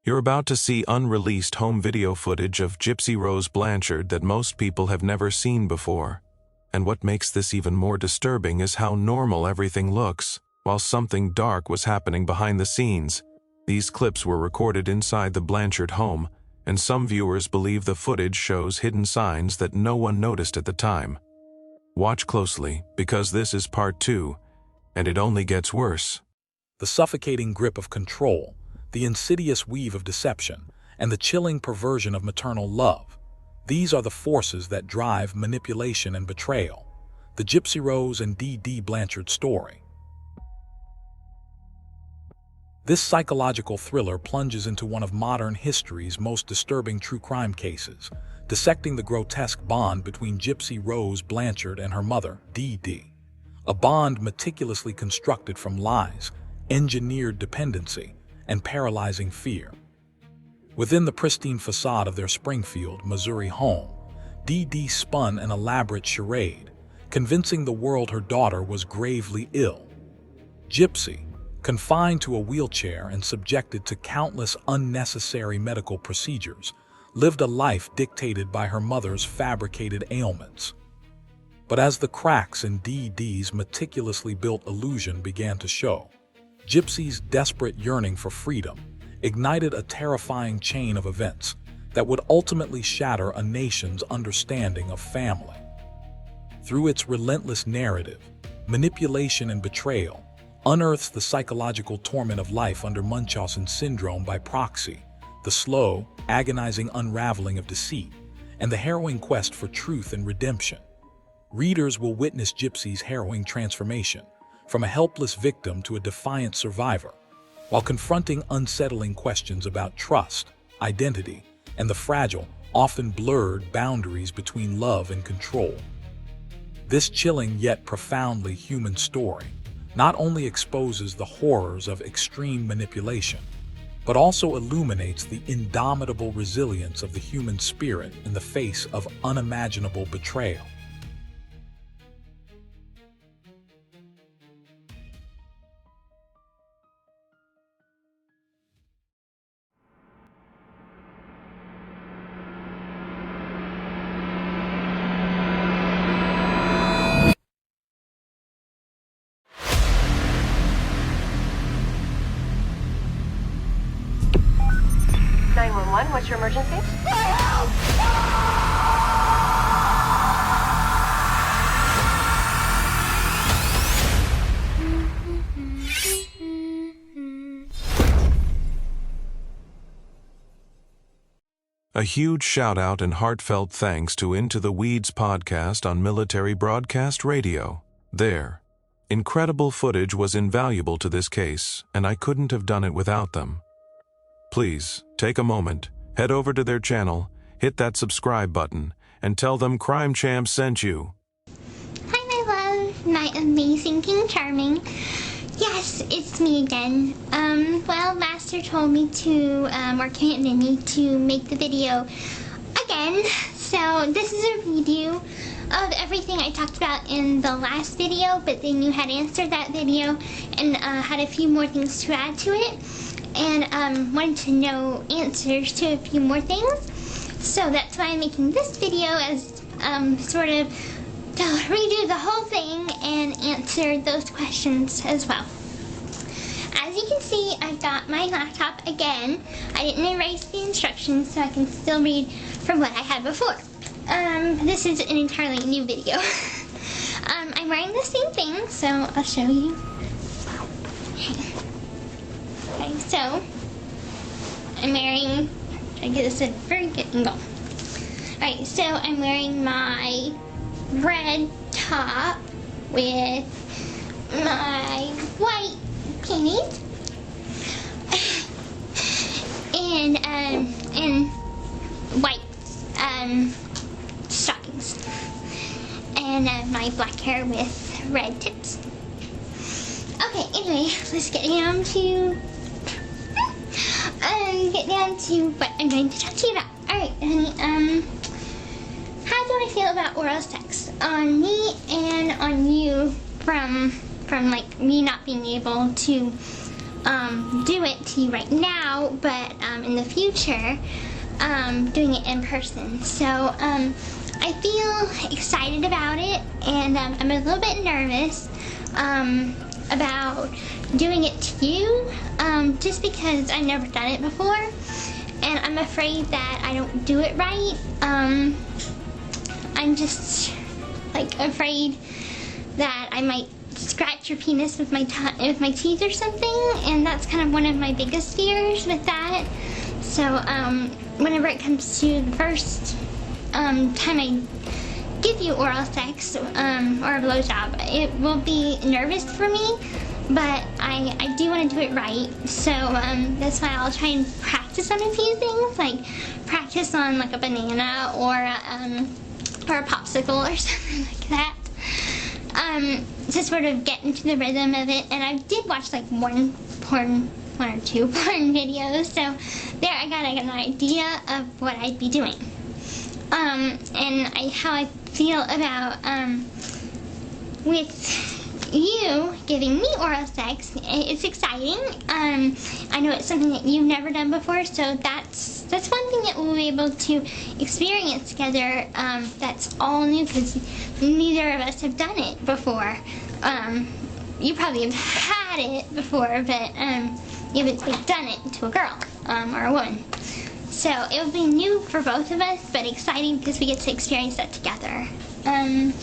You're about to see unreleased home video footage of Gypsy Rose Blanchard that most people have never seen before. And what makes this even more disturbing is how normal everything looks, while something dark was happening behind the scenes. These clips were recorded inside the Blanchard home, and some viewers believe the footage shows hidden signs that no one noticed at the time. Watch closely, because this is part 2, and it only gets worse. The suffocating grip of control, the insidious weave of deception, and the chilling perversion of maternal love. These are the forces that drive manipulation and betrayal. The Gypsy Rose and Dee Dee Blanchard story. This psychological thriller plunges into one of modern history's most disturbing true crime cases, dissecting the grotesque bond between Gypsy Rose Blanchard and her mother, Dee Dee. A bond meticulously constructed from lies, engineered dependency, and paralyzing fear. Within the pristine facade of their Springfield, Missouri home, Dee Dee spun an elaborate charade, convincing the world her daughter was gravely ill. Gypsy, confined to a wheelchair and subjected to countless unnecessary medical procedures, lived a life dictated by her mother's fabricated ailments. But as the cracks in Dee Dee's meticulously built illusion began to show, Gypsy's desperate yearning for freedom ignited a terrifying chain of events that would ultimately shatter a nation's understanding of family. Through its relentless narrative, manipulation and betrayal unearths the psychological torment of life under Munchausen syndrome by proxy, the slow, agonizing unraveling of deceit, and the harrowing quest for truth and redemption. Readers will witness Gypsy's harrowing transformation, from a helpless victim to a defiant survivor, while confronting unsettling questions about trust, identity, and the fragile, often blurred boundaries between love and control. This chilling yet profoundly human story not only exposes the horrors of extreme manipulation, but also illuminates the indomitable resilience of the human spirit in the face of unimaginable betrayal. What's your emergency? A huge shout-out and heartfelt thanks to Into the Weeds podcast on Military Broadcast Radio. Their incredible footage was invaluable to this case, and I couldn't have done it without them. Please, take a moment, head over to their channel, hit that subscribe button, and tell them Crime Champ sent you. Hi, my love, my amazing King Charming. Yes, it's me again. Well, Master told me to, or commanded me to make the video again. So this is a redo of everything I talked about in the last video, but then you had answered that video and had a few more things to add to it. And wanted to know answers to a few more things. So that's why I'm making this video as sort of to redo the whole thing and answer those questions as well. As you can see, I've got my laptop again. I didn't erase the instructions so I can still read from what I had before. This is an entirely new video. I'm wearing the same thing, so I'll show you. Okay, so I'm wearing, I get this at a very good angle. Alright, so I'm wearing my red top with my white panties and white stockings, and my black hair with red tips. Okay, anyway, let's get down to what I'm going to talk to you about. Alright, honey, how do I feel about oral sex on me and on you from like me not being able to do it to you right now, but in the future, doing it in person. So I feel excited about it, and I'm a little bit nervous about doing it to you, just because I've never done it before, and I'm afraid that I don't do it right. I'm just like afraid that I might scratch your penis with my teeth or something, and that's kind of one of my biggest fears with that. So whenever it comes to the first time I give you oral sex or a blowjob, it will be nervous for me, but I do want to do it right. So that's why I'll try and practice on a few things, like practice on like a banana or a popsicle or something like that, to sort of get into the rhythm of it. And I did watch like one or two porn videos, so there I got like an idea of what I'd be doing, and how I feel about with you giving me oral sex. It's exciting. I know it's something that you've never done before, so that's one thing that we'll be able to experience together. That's all new, because neither of us have done it before. You probably have had it before, but you haven't done it to a girl or a woman. So it will be new for both of us, but exciting because we get to experience that together. And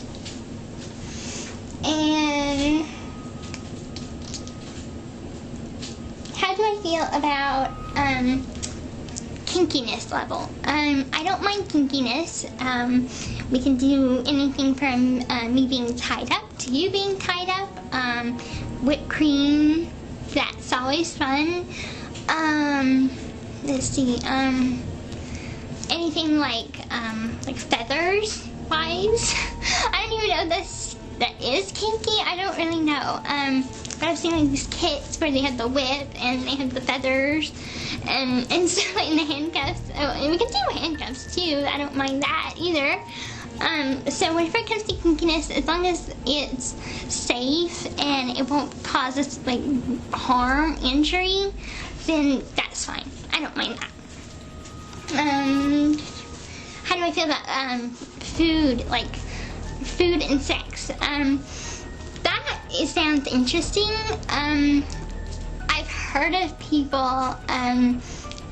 how do I feel about kinkiness level? I don't mind kinkiness. We can do anything from me being tied up to you being tied up. Whipped cream, that's always fun. Let's see, anything like feathers wise. I don't even know if that is kinky. I don't really know. But I've seen like these kits where they have the whip and they have the feathers and stuff like in the handcuffs. Oh, and we can do handcuffs too. I don't mind that either. So whenever it comes to kinkiness, as long as it's safe and it won't cause us like harm, injury, then that's fine. I don't mind that. How do I feel about food, like food and sex? That sounds interesting. I've heard of people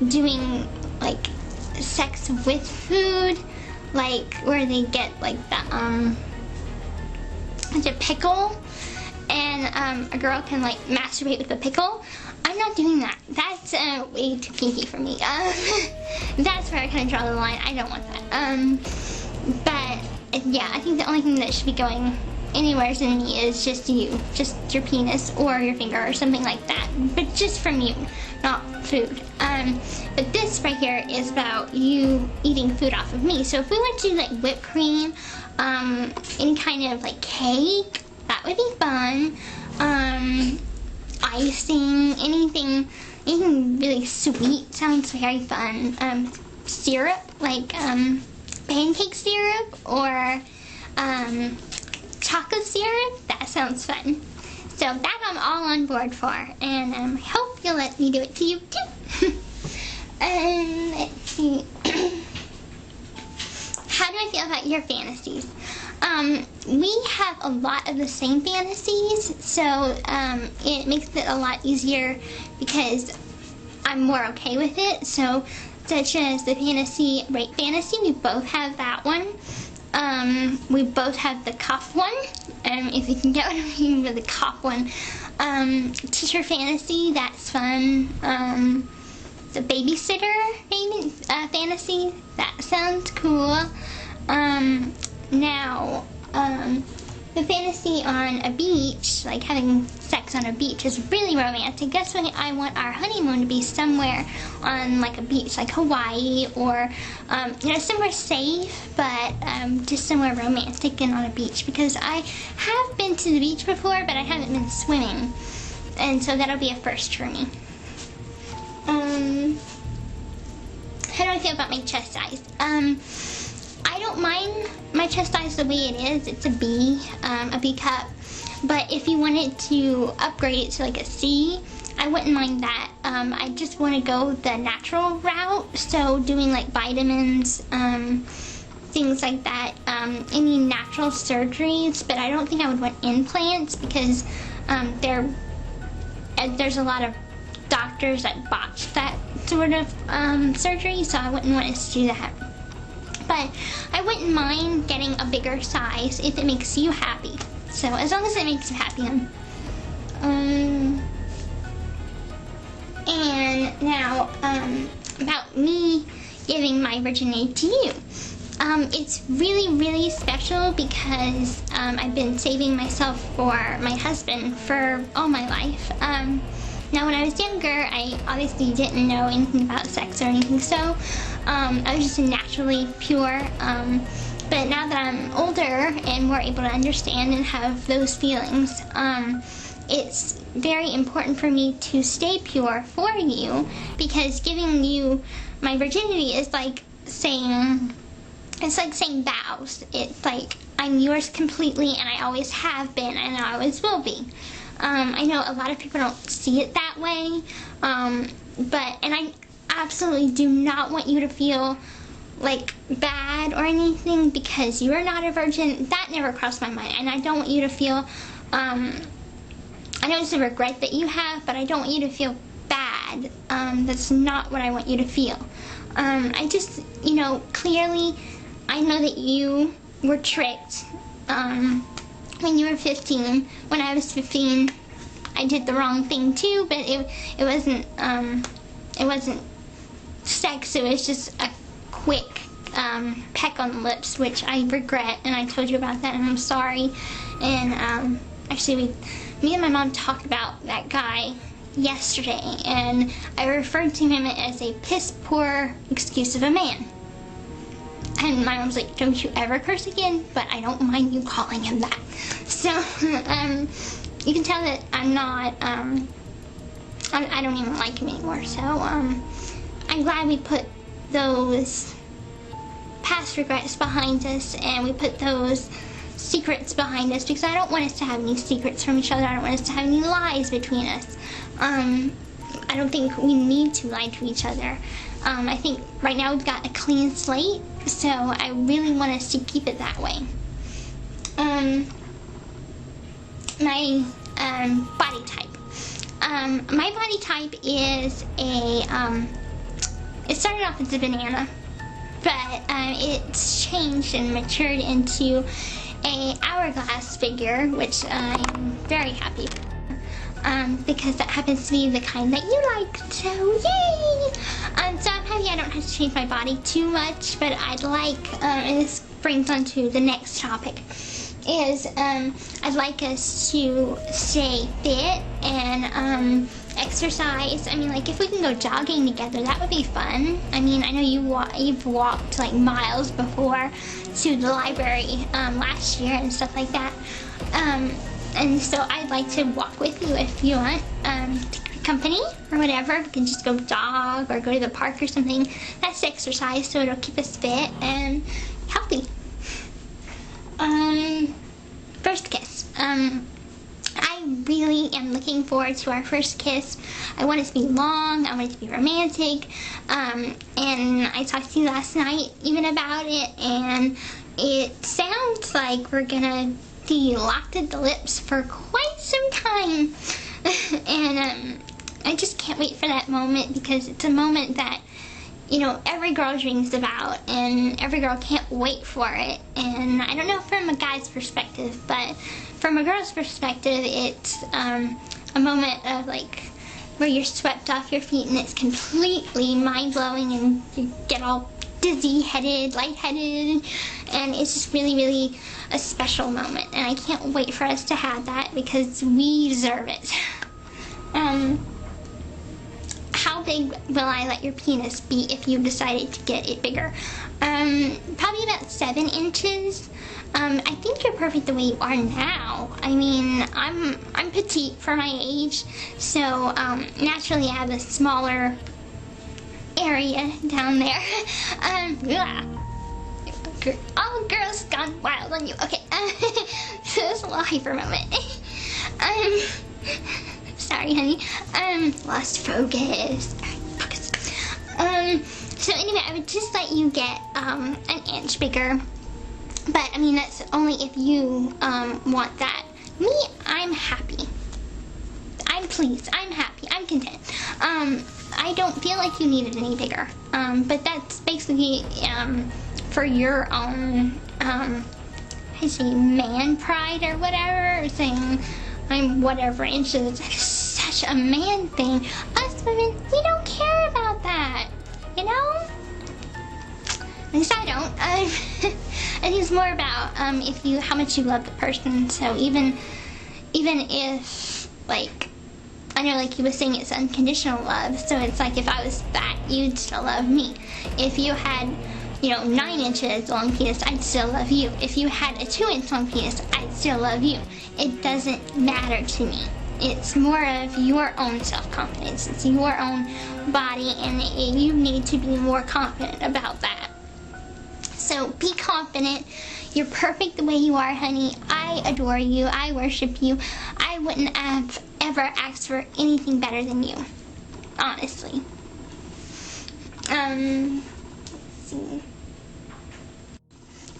doing like sex with food, like where they get like the pickle, and a girl can like masturbate with the pickle. I'm not doing that. That's way too kinky for me. That's where I kind of draw the line. I don't want that. But yeah, I think the only thing that should be going anywhere in me is just you, just your penis or your finger or something like that. But just from you, not food. But this right here is about you eating food off of me. So if we went to like whipped cream, any kind of like cake, that would be fun. Icing, anything really sweet sounds very fun. Syrup, like pancake syrup or chocolate syrup, that sounds fun. So that I'm all on board for, and I hope you'll let me do it to you too. Let's see. How do I feel about your fantasies? We have a lot of the same fantasies, so it makes it a lot easier because I'm more okay with it. So, such as the rape fantasy, we both have that one. We both have the cuff one, if you can get what I mean with the cuff one. Teacher fantasy, that's fun. The babysitter fantasy, that sounds cool. Now, the fantasy on a beach, like having sex on a beach, is really romantic. That's why I want our honeymoon to be somewhere on like a beach, like Hawaii, or somewhere safe, but just somewhere romantic and on a beach, because I have been to the beach before, but I haven't been swimming, and so that'll be a first for me. How do I feel about my chest size? I don't mind my chest size the way it is. It's a B cup. But if you wanted to upgrade it to like a C, I wouldn't mind that. I just want to go the natural route, so doing like vitamins, things like that, any natural surgeries, but I don't think I would want implants because there's a lot of doctors that botch that sort of surgery, so I wouldn't want us to do that. But I wouldn't mind getting a bigger size if it makes you happy. So as long as it makes you happy, and now about me giving my virginity to you. It's really, really special because I've been saving myself for my husband for all my life. Now, when I was younger, I obviously didn't know anything about sex or anything, so I was just naturally pure. But now that I'm older and more able to understand and have those feelings, it's very important for me to stay pure for you, because giving you my virginity is like saying, it's like saying vows. It's like I'm yours completely, and I always have been, and I always will be. I know a lot of people don't see it that way, and I absolutely do not want you to feel like bad or anything because you are not a virgin. That never crossed my mind, and I don't want you to feel, I know it's a regret that you have, but I don't want you to feel bad. That's not what I want you to feel. I just, clearly, I know that you were tricked when you were 15. When I was 15, I did the wrong thing too, but it wasn't sex. It was just a quick peck on the lips, which I regret, and I told you about that, and I'm sorry. And actually, me and my mom talked about that guy yesterday, and I referred to him as a piss poor excuse of a man. And my mom's like, don't you ever curse again, but I don't mind you calling him that. So, you can tell that I'm not, I don't even like him anymore. So, I'm glad we put those past regrets behind us, and we put those secrets behind us, because I don't want us to have any secrets from each other. I don't want us to have any lies between us. I don't think we need to lie to each other. I think right now we've got a clean slate, so I really want us to keep it that way. My body type. My body type is it started off as a banana, but it's changed and matured into a hourglass figure, which I'm very happy for. Because that happens to be the kind that you like, so yay! So I'm happy I don't have to change my body too much, but I'd like, and this brings on to the next topic, is I'd like us to stay fit and exercise. I mean, like, if we can go jogging together, that would be fun. I mean, I know you've walked like miles before to the library last year and stuff like that. And so I'd like to walk with you if you want, company or whatever. We can just go jog or go to the park or something. That's exercise, so it'll keep us fit and healthy. First kiss. I really am looking forward to our first kiss. I want it to be long, I want it to be romantic, and I talked to you last night even about it, and it sounds like we're gonna be locked at the lips for quite some time. And I just can't wait for that moment, because it's a moment that, every girl dreams about, and every girl can't wait for it. And I don't know from a guy's perspective, but from a girl's perspective, it's a moment of like where you're swept off your feet and it's completely mind-blowing, and you get all dizzy-headed, lightheaded, and it's just really, really a special moment, and I can't wait for us to have that, because we deserve it. How big will I let your penis be if you decided to get it bigger? Probably about 7 inches. I think you're perfect the way you are now. I mean, I'm petite for my age, so naturally I have a smaller area down there. All girls gone wild on you. Okay, so it's a little hyper moment. Sorry, honey. Lost focus. Focus. So anyway, I would just let you get an inch bigger. But I mean, that's only if you want that. Me, I'm happy. I'm pleased. I'm happy. I'm content. I don't feel like you need it any bigger. But that's basically for your own, I say, man pride or whatever, or saying I'm whatever inches. That's such a man thing. Us women, we don't care about that, you know? At least I don't. I think it's more about how much you love the person. So even if, like, I know, like you were saying, it's unconditional love. So it's like if I was fat, you'd still love me. If you had, 9 inches long penis, I'd still love you. If you had a 2-inch long penis, I'd still love you. It doesn't matter to me. It's more of your own self-confidence. It's your own body, and you need to be more confident about that. So be confident. You're perfect the way you are, honey. I adore you. I worship you. I wouldn't have ever asked for anything better than you. Honestly. Let's see.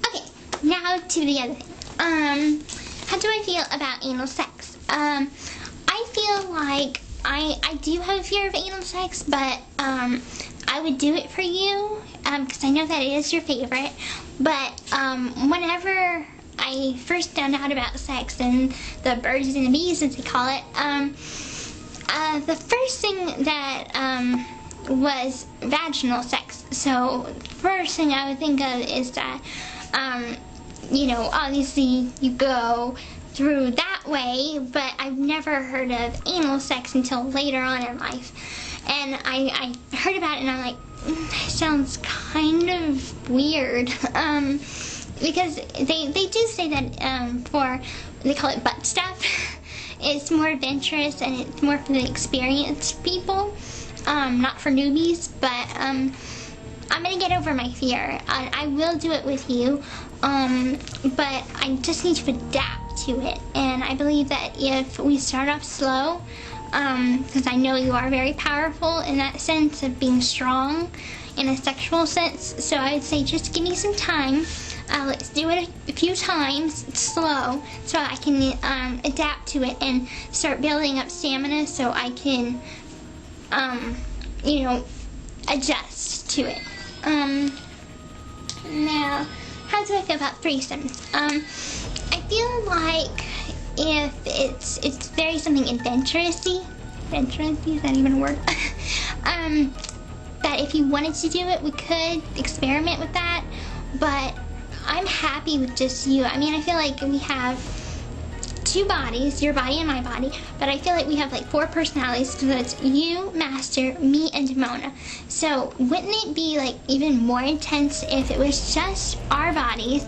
Okay, now to the other thing. How do I feel about anal sex? I feel like I do have a fear of anal sex, but I would do it for you, because I know that it is your favorite. But whenever I first found out about sex and the birds and the bees, as they call it, the first thing that was vaginal sex. So the first thing I would think of is that, obviously you go through that way, but I've never heard of anal sex until later on in life. And I heard about it and I'm like, that sounds kind of weird. Because they do say that they call it butt stuff. It's more adventurous and it's more for the experienced people, not for newbies. But I'm gonna get over my fear. I will do it with you, but I just need to adapt to it. And I believe that if we start off slow, because I know you are very powerful in that sense of being strong in a sexual sense, so I would say just give me some time. Let's do it a few times, slow, so I can adapt to it and start building up stamina so I can, adjust to it. Now, how do I feel about threesomes? I feel like if it's very something adventurous-y, is that even a word? That if you wanted to do it, we could experiment with that, but I'm happy with just you. I mean, I feel like we have 2 bodies, your body and my body, but I feel like we have like 4 personalities, because it's you, Master, me, and Demona. So wouldn't it be like even more intense if it was just our bodies,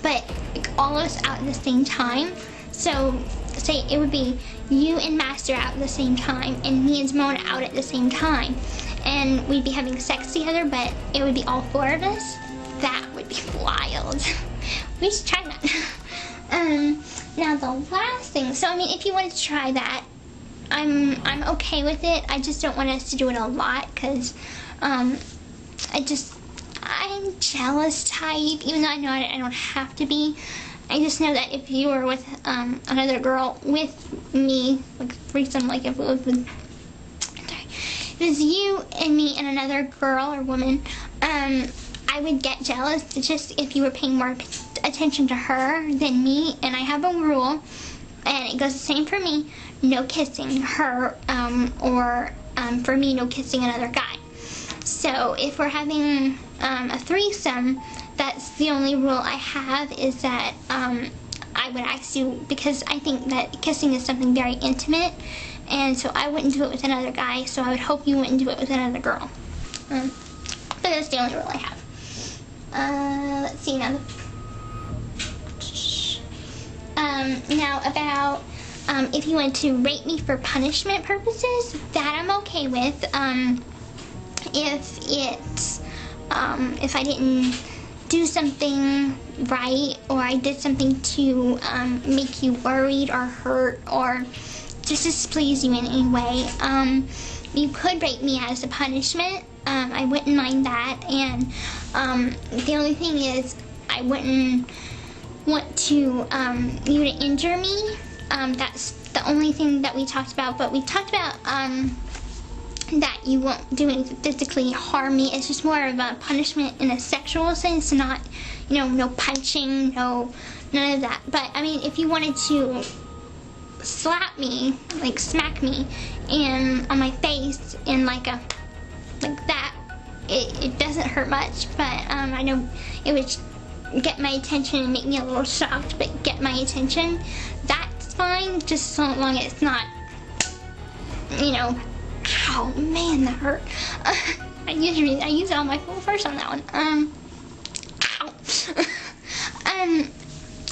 but like all of us out at the same time? So say it would be you and Master out at the same time, and me and Demona out at the same time, and we'd be having sex together, but it would be all 4 of us. That would be wild. We should try that. Now the last thing, so I mean, if you wanted to try that, I'm okay with it. I just don't want us to do it a lot, because I'm jealous type, even though I know I don't have to be. I just know that if you were with another girl with me, like threesome, like if it was with, if it was you and me and another girl or woman, I would get jealous just if you were paying more attention to her than me. And I have a rule, and it goes the same for me: no kissing her, or for me, no kissing another guy. So if we're having a threesome, that's the only rule I have, is that I would ask you, because I think that kissing is something very intimate, and so I wouldn't do it with another guy, so I would hope you wouldn't do it with another girl. But that's the only rule I have. Let's see now. Now about if you want to rate me for punishment purposes, that I'm okay with. If I didn't do something right, or I did something to make you worried or hurt or displease you in any way, you could rape me as a punishment. I wouldn't mind that, and the only thing is I wouldn't want to you to injure me. That's the only thing that we talked about, but we talked about that you won't do anything physically harm me. It's just more of a punishment in a sexual sense, not, you know, no punching, no, none of that. But I mean, if you wanted to slap me, like smack me, and on my face, and like that, it doesn't hurt much, but I know it would get my attention and make me a little shocked, but get my attention. That's fine, just so long as it's not, you know. Ow, man, that hurt. I use all my full force on that one. Ow.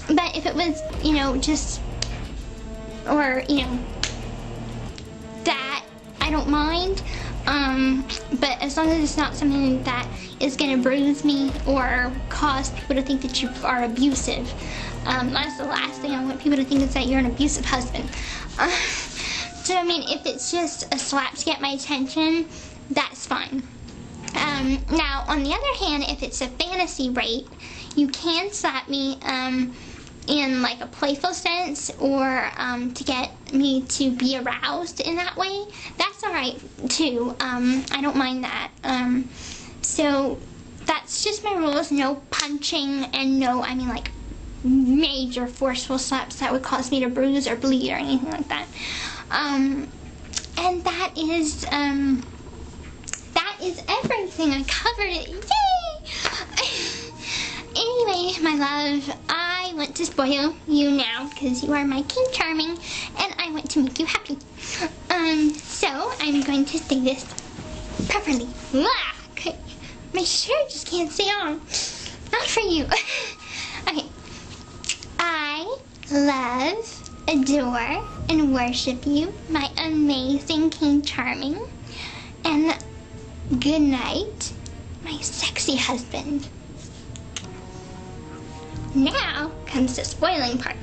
But if it was, you know, just, or, you know, that, I don't mind. But as long as it's not something that is gonna bruise me or cause people to think that you are abusive. That's the last thing I want people to think, is that you're an abusive husband. So I mean, if it's just a slap to get my attention, that's fine. Now, on the other hand, if it's a fantasy rape, you can slap me in like a playful sense, or to get me to be aroused in that way. That's alright too. I don't mind that. So that's just my rules. No punching, and no, I mean, like major forceful slaps that would cause me to bruise or bleed or anything like that. And that is everything. I covered it. Yay! Anyway, my love, I want to spoil you now, because you are my King Charming, and I want to make you happy. So I'm going to say this properly. Okay. My shirt just can't stay on. Not for you. Okay. I love, adore, and worship you, my amazing King Charming. And good night, my sexy husband. Now comes the spoiling part.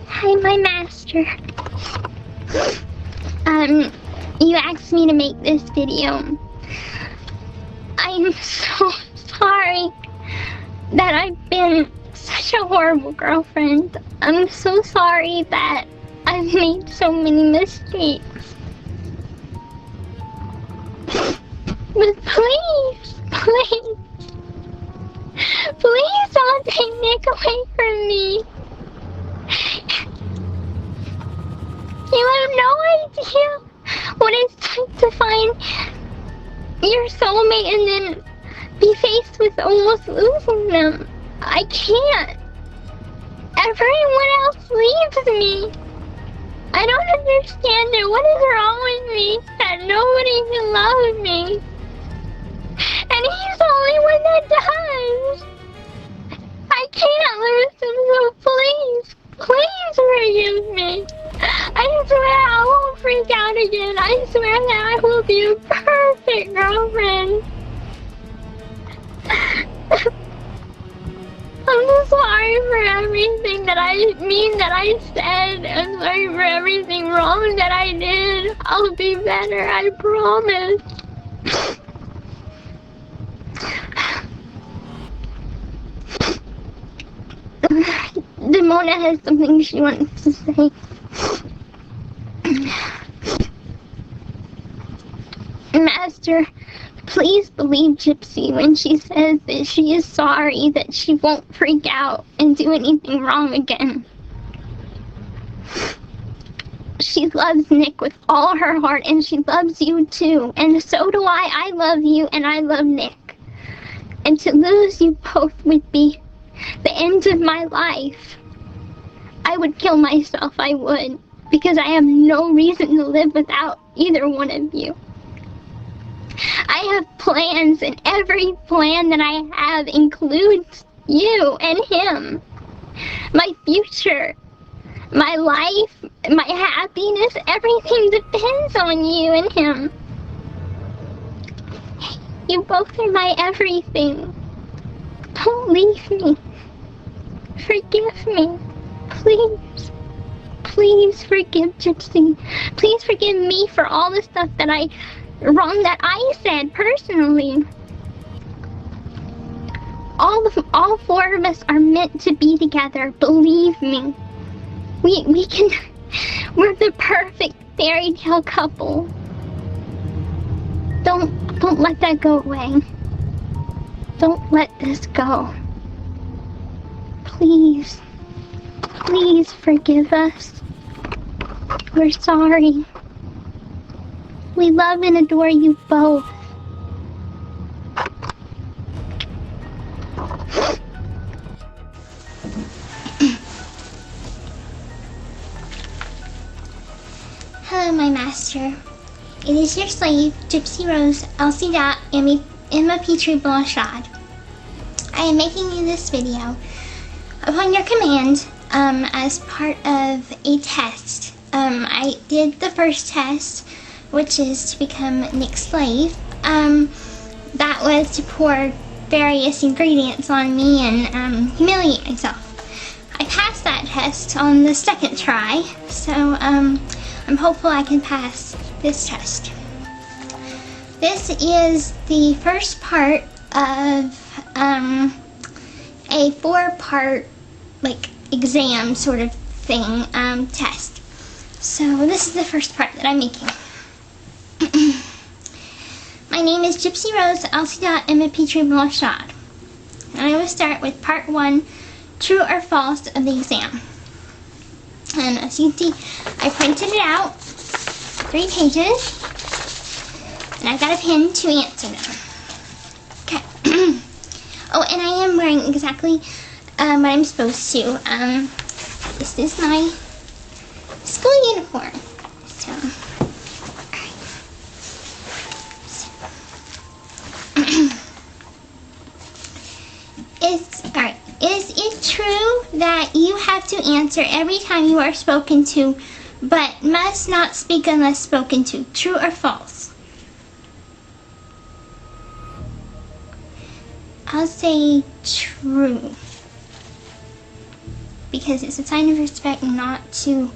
Hi, my master. You asked me to make this video. I'm so sorry that I've been such a horrible girlfriend. I'm so sorry that I've made so many mistakes. But please, please, please don't take Nick away from me. You have no idea what it's like to find your soulmate and then be faced with almost losing them. I can't. Everyone else leaves me. I don't understand it. What is wrong with me that nobody can love me? And he's the only one that does. I can't lose him, so please, please forgive me. I swear I won't freak out again. I swear that I will be a perfect girlfriend. I'm so sorry for everything that I said. I'm sorry for everything wrong that I did. I'll be better, I promise. Demona has something she wants to say. Master, please believe Gypsy when she says that she is sorry, that she won't freak out and do anything wrong again. She loves Nick with all her heart, and she loves you too, and so do I. I love you and I love Nick. And to lose you both would be the end of my life. I would kill myself, I would, because I have no reason to live without either one of you. I have plans, and every plan that I have includes you and him. My future, my life, my happiness, everything depends on you and him. You both are my everything. Don't leave me. Forgive me, please. Please forgive Gypsy. Please forgive me for all the stuff that I said personally. All four of us are meant to be together. Believe me. We're the perfect fairy tale couple. Don't let that go away. Don't let this go. Please forgive us. We're sorry. We love and adore you both. Hello, my master. It is your slave, Gypsy Rose Emma Petrie Blanchard. I am making you this video upon your command as part of a test. I did the first test, which is to become Nick's slave. That was to pour various ingredients on me and humiliate myself. I passed that test on the second try, so I'm hopeful I can pass this test. This is the first part of a 4-part exam sort of thing, test. So this is the first part that I'm making. My name is Gypsy Rose Emma Petrie Blanchard. And I will start with part 1, true or false of the exam. And as you can see, I printed it out, 3 pages, and I've got a pen to answer them. Okay. Oh, and I am wearing exactly what I'm supposed to. This is my school uniform. So, alright. Is it true that you have to answer every time you are spoken to, but must not speak unless spoken to? True or false? I'll say true. Because it's a sign of respect not to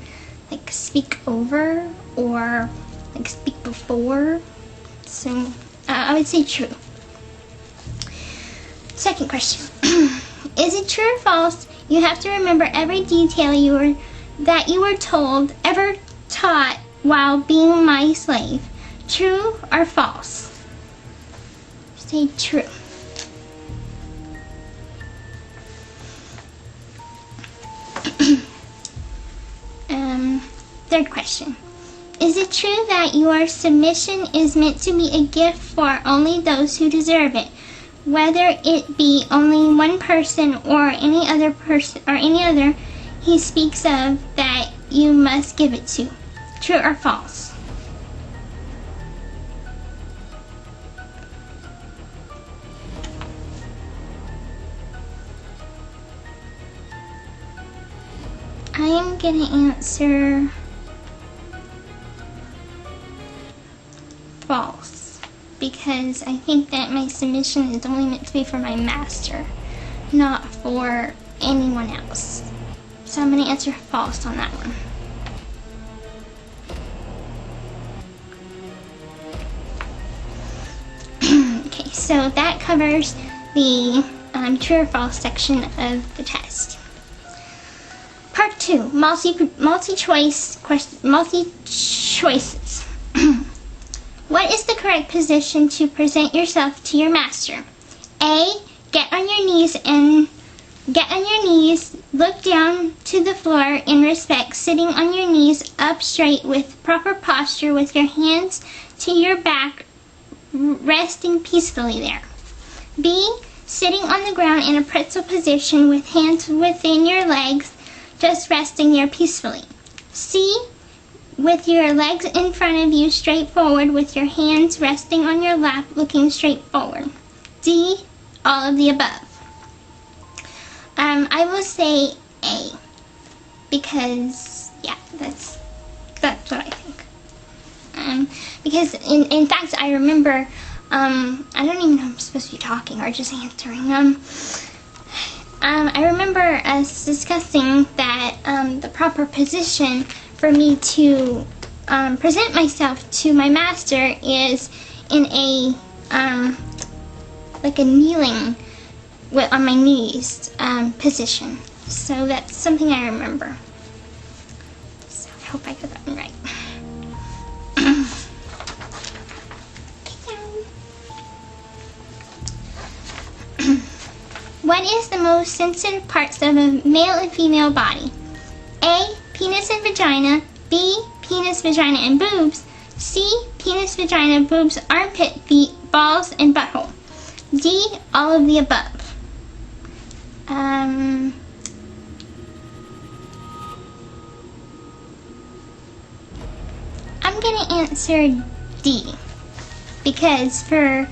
speak over or speak before. So I would say true. Second question. Is it true or false you have to remember every detail that you were told, ever taught while being my slave? True or false? Say true. Third question. Is it true that your submission is meant to be a gift for only those who deserve it, whether it be only one person or any other he speaks of that you must give it to? True or false? I am gonna answer false, because I think that my submission is only meant to be for my master, not for anyone else. So I'm going to answer false on that one. Okay, so that covers the true or false section of the test. Part 2, multi-choices. What is the correct position to present yourself to your master? A. Get on your knees, look down to the floor in respect, sitting on your knees up straight with proper posture with your hands to your back, resting peacefully there. B. Sitting on the ground in a pretzel position with hands within your legs, just resting there peacefully. C. With your legs in front of you straight forward with your hands resting on your lap looking straight forward. D. All of the above. I will say A, because yeah, that's what I think. Because in fact I remember I don't even know if I'm supposed to be talking or just answering. I remember us discussing that the proper position for me to present myself to my master is in a like a kneeling on my knees position. So that's something I remember. So I hope I got that one right. What is the most sensitive parts of a male and female body? A. Penis and vagina. B. Penis, vagina, and boobs. C. Penis, vagina, boobs, armpit, feet, balls, and butthole. D. All of the above. I'm gonna answer D, because for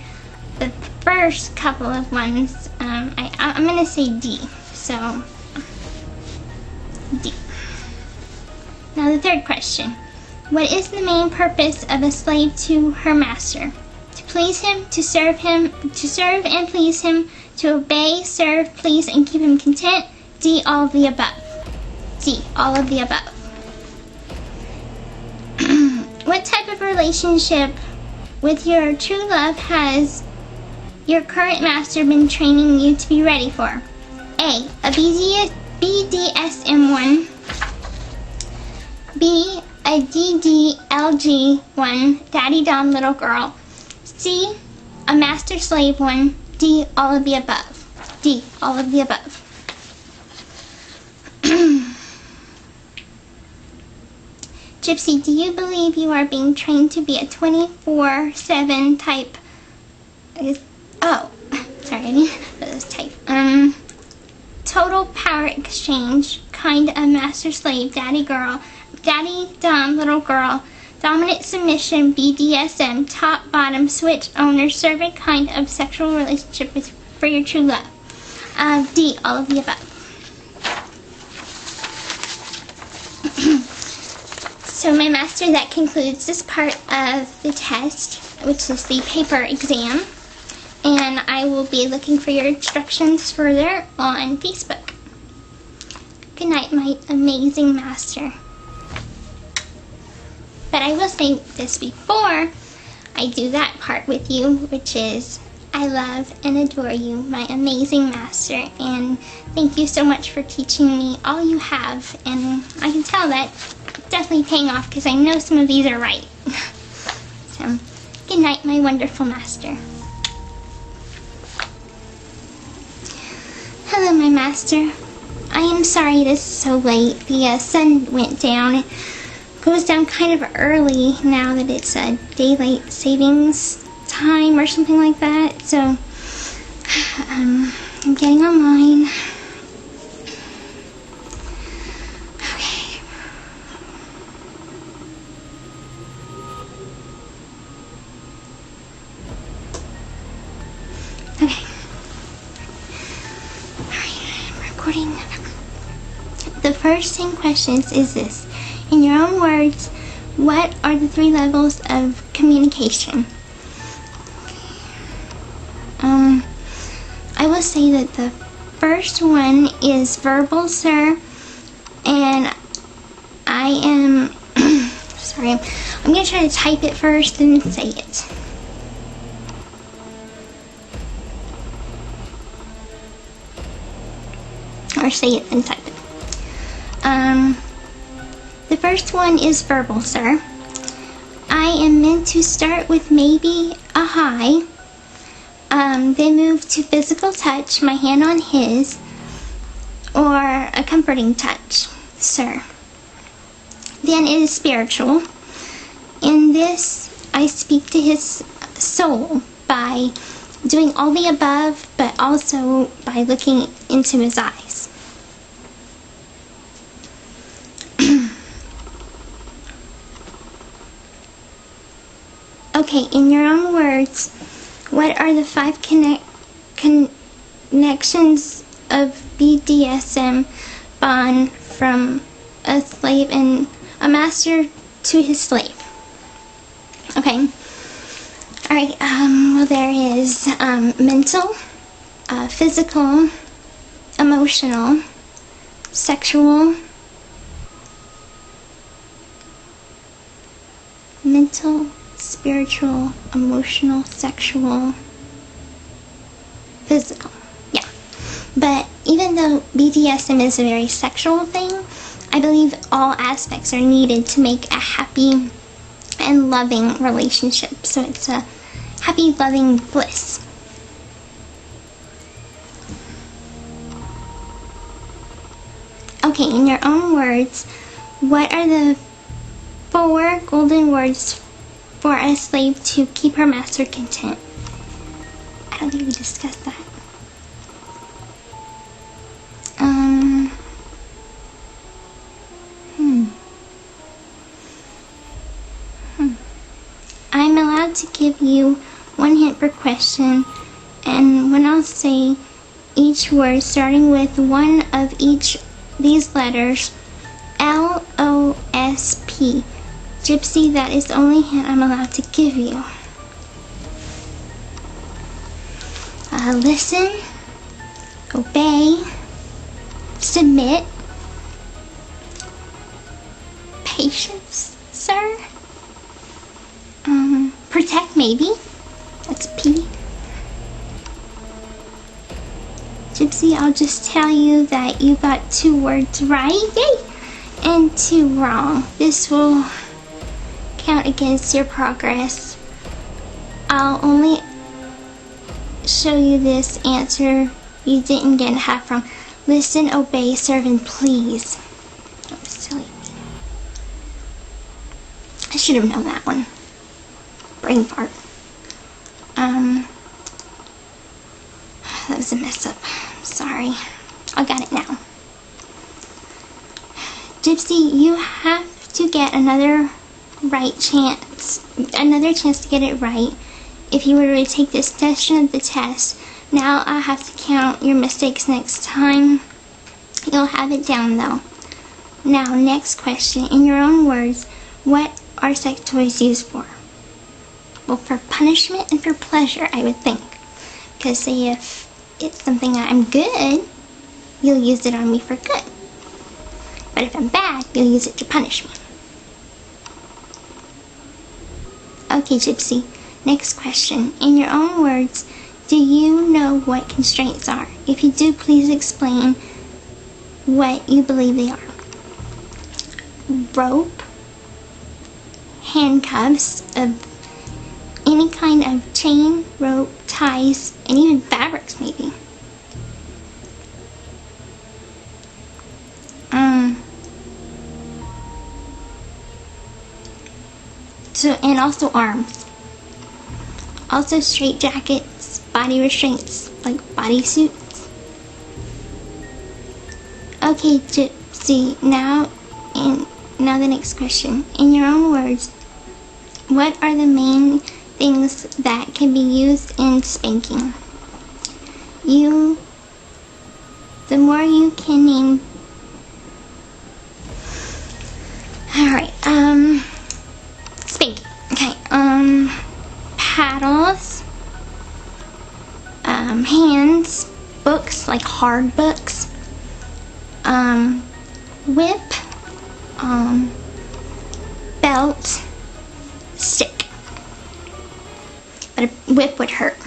the first couple of ones, I'm gonna say D. So D. Now the third question. What is the main purpose of a slave to her master? To please him, to serve and please him, to obey, serve, please, and keep him content. D. All of the above. D. All of the above. What type of relationship with your true love has your current master been training you to be ready for? A. A BDSM one. B. A DDLG one. Daddy Dom Little Girl. C. A Master Slave one. D. All of the above. D. All of the above. Gypsy, do you believe you are being trained to be a 24/7 type? Oh, sorry, I didn't know that was type. Total power exchange kind of master slave, daddy girl, daddy dom little girl, dominant submission, BDSM, top bottom switch owner, servant kind of sexual relationship for your true love. D. All of the above. So my master, that concludes this part of the test, which is the paper exam, and I will be looking for your instructions further on Facebook. Good night, my amazing master. But I will say this before I do that part with you, which is I love and adore you, my amazing master, and thank you so much for teaching me all you have, and I can tell that definitely paying off because I know some of these are right. So, good night, my wonderful master. Hello, my master. I am sorry it is so late. The sun went down. It goes down kind of early now that it's a daylight savings time or something like that. So, I'm getting online. The first 10 questions is this. In your own words, what are the 3 levels of communication? I will say that the first one is verbal, sir, and I am, sorry, I'm going to try to type it first and say it. Or say it and type it. The first one is verbal, sir. I am meant to start with maybe a hi, then move to physical touch, my hand on his, or a comforting touch, sir. Then it is spiritual. In this, I speak to his soul by doing all the above, but also by looking into his eyes. Okay, in your own words, what are the 5 connections of BDSM bond from a slave and a master to his slave? Okay. Alright, well there is mental, physical, emotional, sexual, mental, spiritual, emotional, sexual, physical. Yeah. But even though BDSM is a very sexual thing, I believe all aspects are needed to make a happy and loving relationship. So it's a happy, loving bliss. Okay, in your own words, what are the 4 golden words for a slave to keep her master content? I don't think we discussed that. I'm allowed to give you 1 hint per question, and when I'll say each word starting with one of each these letters, LOSP, Gypsy, that is the only hint I'm allowed to give you. Listen, obey, submit, patience, sir, protect, maybe, that's P. Gypsy, I'll just tell you that you got 2 words right, yay, and 2 wrong. This will count against your progress. I'll only show you this answer you didn't get half wrong. Listen, obey, serve, and please. That was silly. I should have known that one. Brain fart. That was a mess up. Sorry. I got it now. Gypsy, you have to get another chance to get it right if you were to take this session of the test. Now I have to count your mistakes next time. You'll have it down though. Now, next question. In your own words, what are sex toys used for? Well, for punishment and for pleasure, I would think. Because say if it's something that I'm good, you'll use it on me for good. But if I'm bad, you'll use it to punish me. Okay, Gypsy. Next question. In your own words, do you know what constraints are? If you do, please explain what you believe they are. Rope, handcuffs of any kind of chain, rope, ties, and even fabrics maybe. And also arms. Also straight jackets, body restraints, like bodysuits. Okay, Gypsy, now the next question. In your own words, what are the main things that can be used in spanking? The more you can name. Alright, spanking. Okay, paddles, hands, books, like hard books, whip, belt, stick. But a whip would hurt.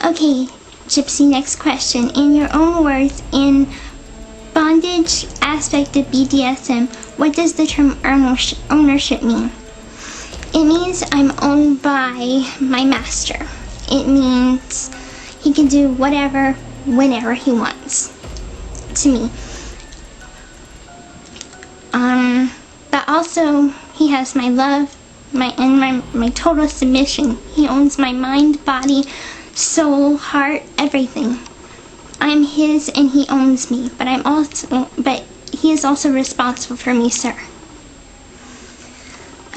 Okay, Gypsy, next question. In your own words, in bondage aspect of BDSM, what does the term ownership mean? It means I'm owned by my master. It means he can do whatever, whenever he wants to me. But also he has my love, my total submission. He owns my mind, body, soul, heart, everything. I'm his and he owns me, but he is also responsible for me, sir.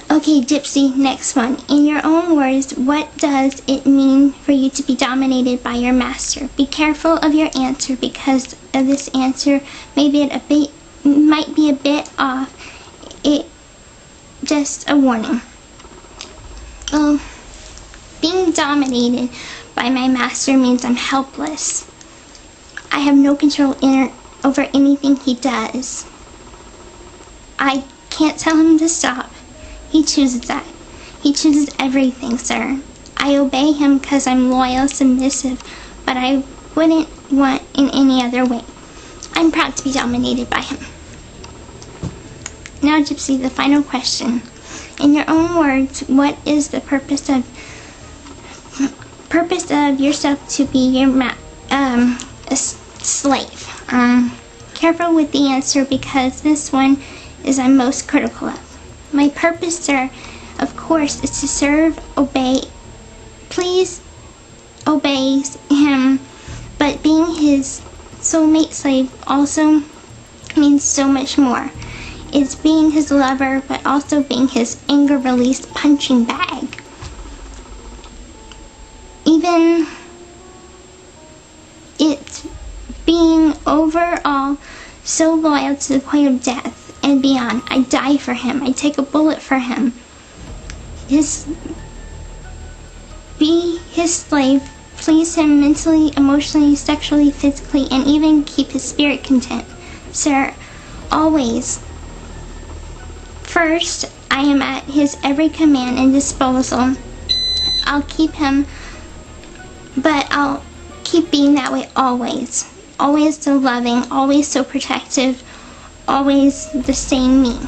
Okay, Gypsy, next one. In your own words, what does it mean for you to be dominated by your master? Be careful of your answer because of this answer might be a bit off. Just a warning. Being dominated by my master means I'm helpless. I have no control over anything he does. I can't tell him to stop. He chooses that. He chooses everything, sir. I obey him because I'm loyal, submissive, but I wouldn't want in any other way. I'm proud to be dominated by him. Now, Gypsy, the final question. In your own words, what is the purpose of yourself to be your a slave? Careful with the answer because this one is I'm most critical of. My purpose, sir, of course, is to serve, obey, please obey him, but being his soulmate slave also means so much more. It's being his lover, but also being his anger release punching bag. Even it's being overall so loyal to the point of death and beyond. I die for him. I take a bullet for him. Be his slave, please him mentally, emotionally, sexually, physically, and even keep his spirit content. Sir, always. First, I am at his every command and disposal. I'll keep him, but I'll keep being that way always. Always so loving, always so protective, always the same me.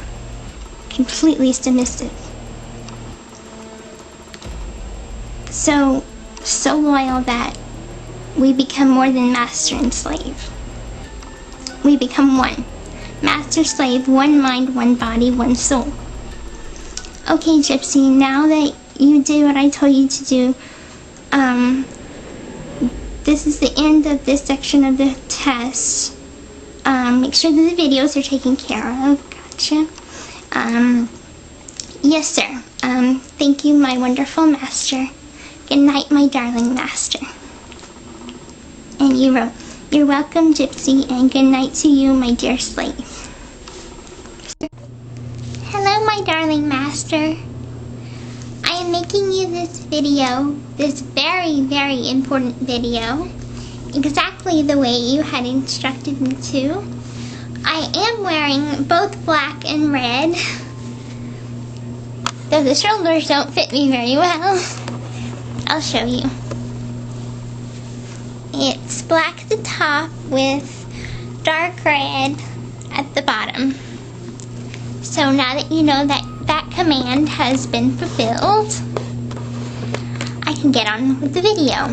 Completely submissive. So loyal that we become more than master and slave. We become one. Master, slave, one mind, one body, one soul. Okay, Gypsy, now that you did what I told you to do, this is the end of this section of the test. Make sure that the videos are taken care of. Gotcha. Yes, sir. Thank you, my wonderful master. Good night, my darling master. And you wrote, you're welcome, Gypsy, and good night to you, my dear slave. Hello, my darling master. I am making you this video, this very, very important video, exactly the way you had instructed me to. I am wearing both black and red, though the shoulders don't fit me very well. I'll show you. It's black at the top with dark red at the bottom. So now that you know that that command has been fulfilled, I can get on with the video.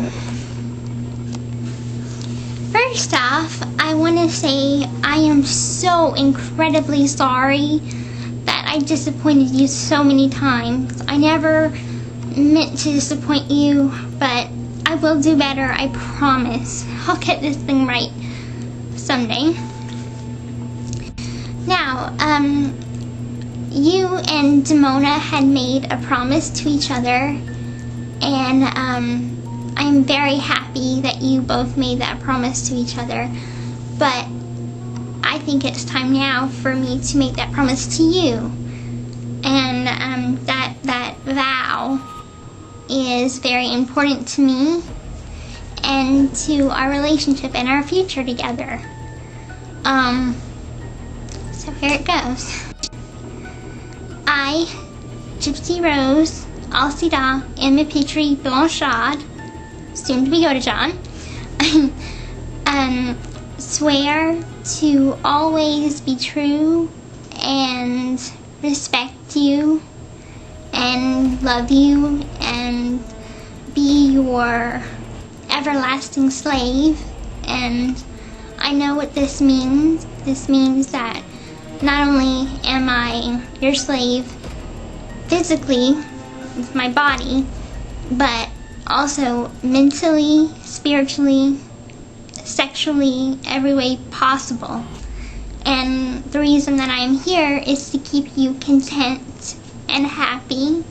First off, I want to say I am so incredibly sorry that I disappointed you so many times. I never meant to disappoint you, but I will do better, I promise. I'll get this thing right someday. Now, you and Demona had made a promise to each other, and I'm very happy that you both made that promise to each other, but I think it's time now for me to make that promise to you. And that vow is very important to me and to our relationship and our future together. So here it goes. I, Gypsy Rose, Alcida, and Dee Dee Blanchard, soon to be Godejohn, swear to always be true and respect you and love you and be your everlasting slave. And I know what this means. This means that not only am I your slave physically with my body, but also mentally, spiritually, sexually, every way possible. And the reason that I'm here is to keep you content and happy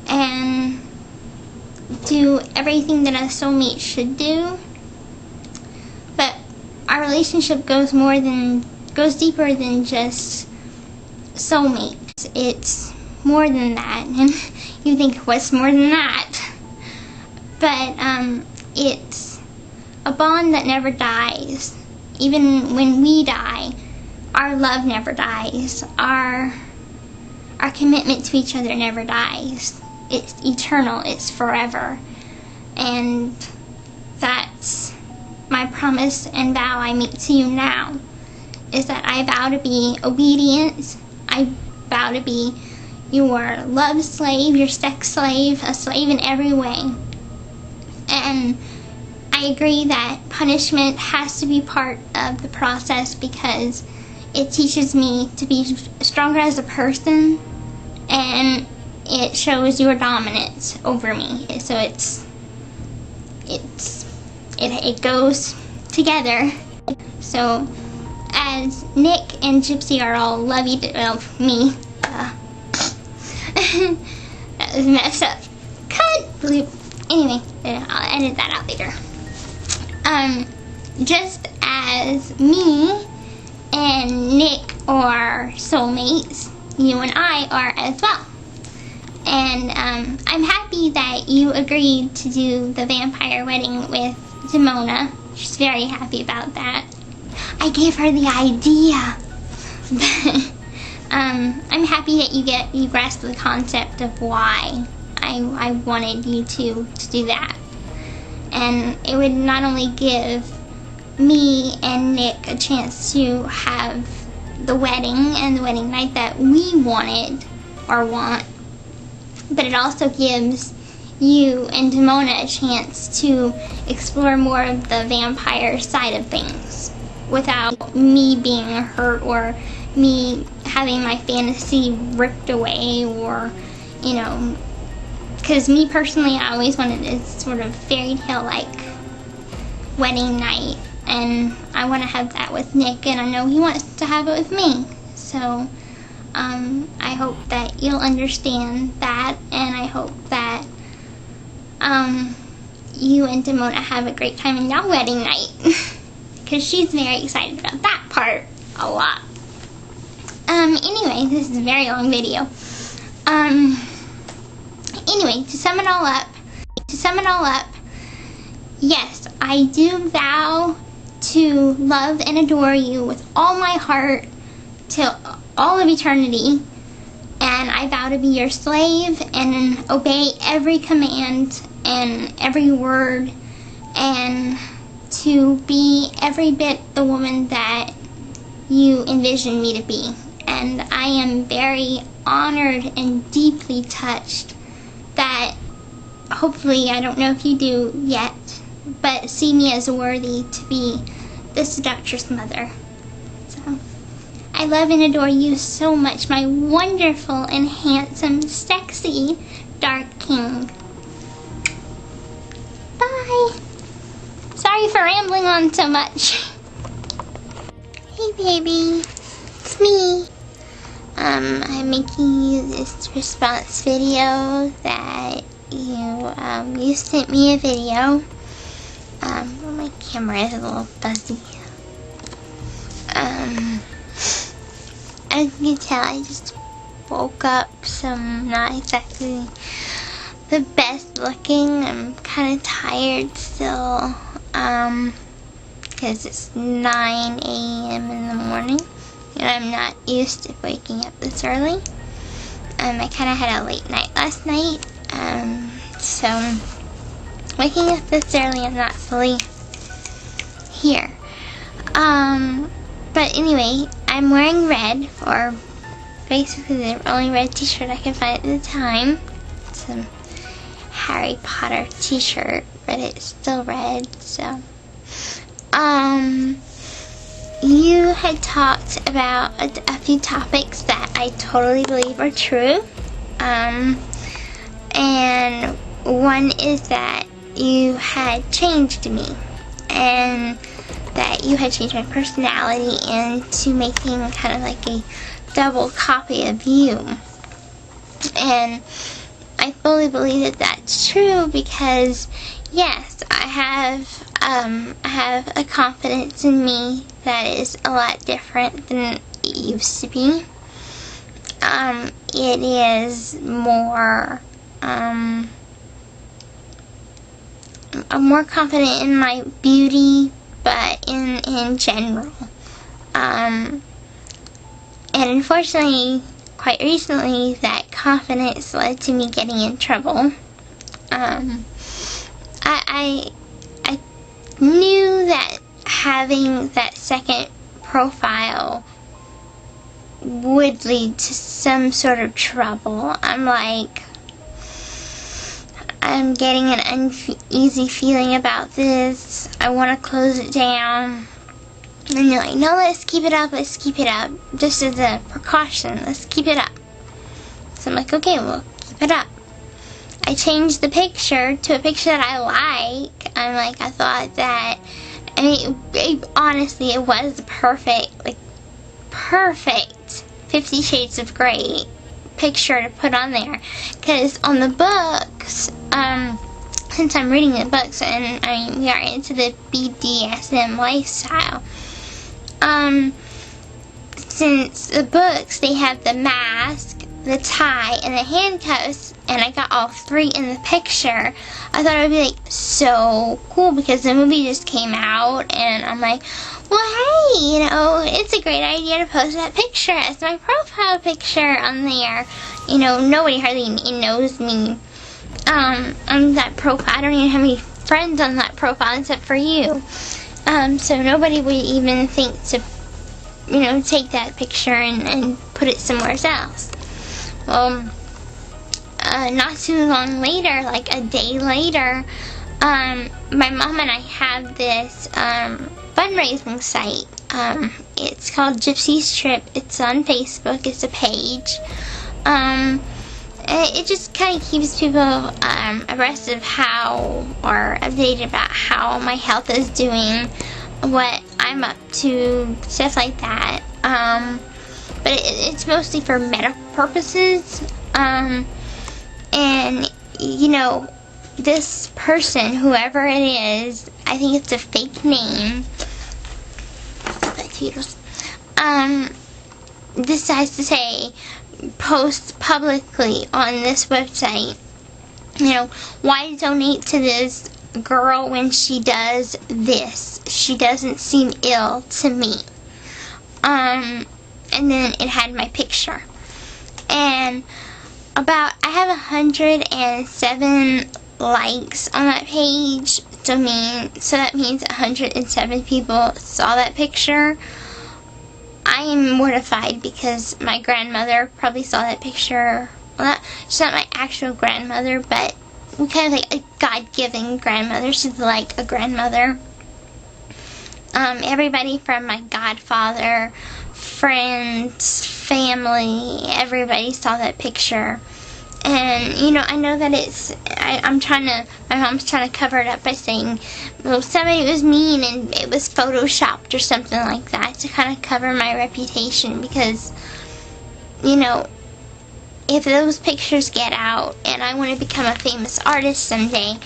and do everything that a soulmate should do. But our relationship goes deeper than just soulmates. It's more than that. And you think, what's more than that? But it's a bond that never dies. Even when we die, our love never dies. Our commitment to each other never dies. It's eternal. It's forever. And that's my promise and vow I make to you now, is that I vow to be obedient. I vow to be your love slave, your sex slave, a slave in every way. And I agree that punishment has to be part of the process because it teaches me to be stronger as a person, and it shows your dominance over me. So it goes together. So as Nick and Gypsy are all lovey, me, that was messed up. Cut! Bloop. Anyway, I'll edit that out later. Just as me and Nick are soulmates, you and I are as well. And I'm happy that you agreed to do the vampire wedding with Demona. She's very happy about that. I gave her the idea. I'm happy that you grasp the concept of why I wanted you to do that. And it would not only give me and Nick a chance to have the wedding and the wedding night that we wanted or want, but it also gives you and Demona a chance to explore more of the vampire side of things without me being hurt or me having my fantasy ripped away, or, you know, because me personally, I always wanted this sort of fairy tale like wedding night, and I want to have that with Nick, and I know he wants to have it with me. So I hope that you'll understand that, and I hope that you and Demona have a great time in your wedding night, because she's very excited about that part a lot. Anyway, this is a very long video. Anyway, to sum it all up, yes, I do vow to love and adore you with all my heart till all of eternity, and I vow to be your slave and obey every command and every word, and to be every bit the woman that you envision me to be. And I am very honored and deeply touched that hopefully, I don't know if you do yet, but see me as worthy to be the seductress mother. So I love and adore you so much, my wonderful and handsome, sexy Dark King. Bye. Sorry for rambling on so much. Hey baby, it's me. I'm making you this response video that you sent me a video. My camera is a little fuzzy. As you can tell, I just woke up, so I'm not exactly the best looking. I'm kind of tired still, because it's 9 a.m. in the morning, and I'm not used to waking up this early. I kind of had a late night last night, so waking up this early, I'm not fully here. But anyway, I'm wearing red, or basically the only red t-shirt I could find at the time. It's a Harry Potter t-shirt, but it's still red, so. You had talked about a few topics that I totally believe are true. And one is that you had changed me, and that you had changed my personality into making kind of like a double copy of you. And I fully believe that that's true, because yes, I have a confidence in me that is a lot different than it used to be. It is more I'm more confident in my beauty, but in general. And unfortunately, quite recently, that confidence led to me getting in trouble. I knew that having that second profile would lead to some sort of trouble. I'm getting an uneasy feeling about this. I want to close it down. And they're like, no, let's keep it up, just as a precaution, let's keep it up. So I'm like, okay, we'll keep it up. I changed the picture to a picture that I like. I thought that, honestly, it was perfect 50 Shades of Grey picture to put on there. Because on the books, since I'm reading the books, and we are into the BDSM lifestyle, since the books, they have the mask, the tie, and the handcuffs, and I got all three in the picture. I thought it would be so cool, because the movie just came out, and I'm like, well, hey, it's a great idea to post that picture as my profile picture on there. Nobody hardly knows me on that profile. I don't even have any friends on that profile except for you. So nobody would even think to, take that picture and put it somewhere else. Well, not too long later, like a day later, my mom and I have this fundraising site. It's called Gypsy Trip. It's on Facebook. It's a page. It just kind of keeps people abreast of updated about how my health is doing, what I'm up to, stuff like that. But it's mostly for medical purposes. And this person, whoever it is, I think it's a fake name, decides to post publicly on this website, why donate to this girl when she does this? She doesn't seem ill to me. And then it had my picture. And I have 107 likes on that page. So that means 107 people saw that picture. I am mortified because my grandmother probably saw that picture. Well, she's not my actual grandmother, but kind of like a God-given grandmother. She's like a grandmother. Everybody from my godfather, friends, family, everybody saw that picture. And, I know that my mom's trying to cover it up by saying, well, somebody was mean and it was photoshopped or something like that to kind of cover my reputation, because, if those pictures get out and I want to become a famous artist someday,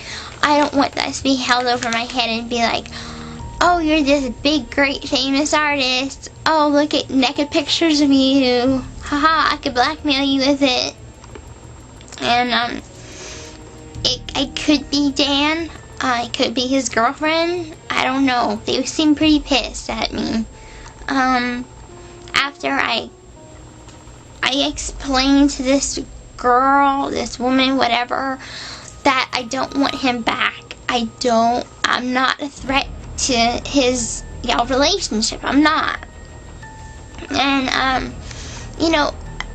I don't want that to be held over my head and be like, oh, you're this big, great, famous artist. Oh, look at naked pictures of you. Haha, I could blackmail you with it. And, it could be Dan. It could be his girlfriend. I don't know. They seem pretty pissed at me. After I explained to this girl, this woman, whatever, that I don't want him back. I'm not a threat to his, relationship. I'm not. And,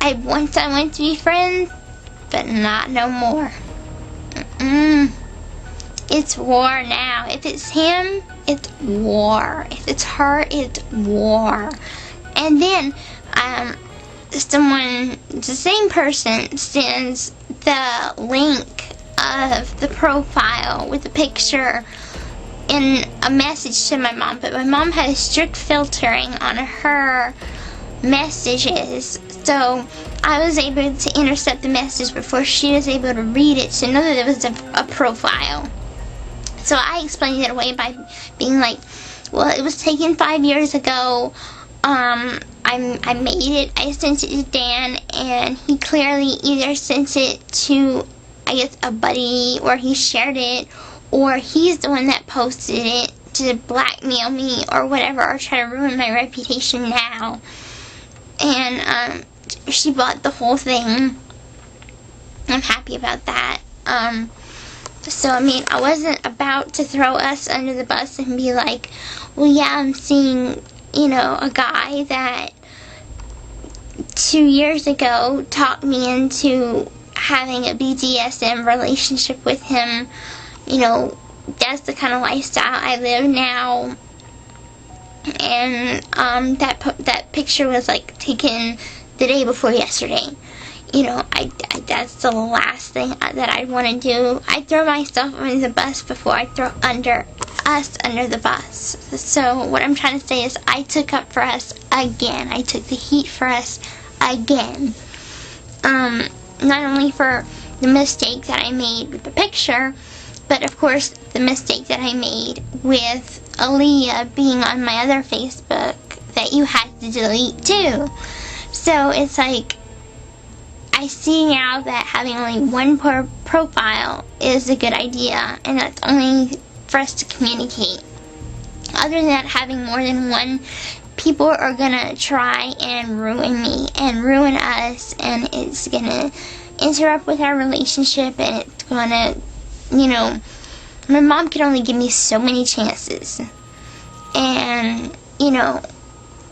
I want to be friends, but not no more. It's war now. If it's him, it's war. If it's her, it's war. And then, the same person sends the link of the profile with the picture in a message to my mom, but my mom has strict filtering on her messages, so I was able to intercept the message before she was able to read it to know that it was a profile. So I explained it away by being like, well, it was taken 5 years ago. I made it. I sent it to Dan, and he clearly either sent it to, I guess, a buddy, or he shared it, or he's the one that posted it to blackmail me or whatever, or try to ruin my reputation now. And she bought the whole thing. I'm happy about that. So I mean, I wasn't about to throw us under the bus and be like, well, yeah, I'm seeing, you know, a guy that 2 years ago talked me into having a BDSM relationship with him. You know, that's the kind of lifestyle I live now. And that picture was like taken the day before yesterday. You know, that's the last thing that I'd want to do. I throw myself under the bus before I throw us under the bus. So what I'm trying to say is I took up for us again. I took the heat for us again. Not only for the mistake that I made with the picture, but of course the mistake that I made with Aaliyah being on my other Facebook that you had to delete too. So it's like, I see now that having only one profile is a good idea, and that's only for us to communicate. Other than that, having more than one, people are gonna try and ruin me and ruin us, and it's gonna interrupt with our relationship, and it's gonna, you know, my mom could only give me so many chances. And, you know,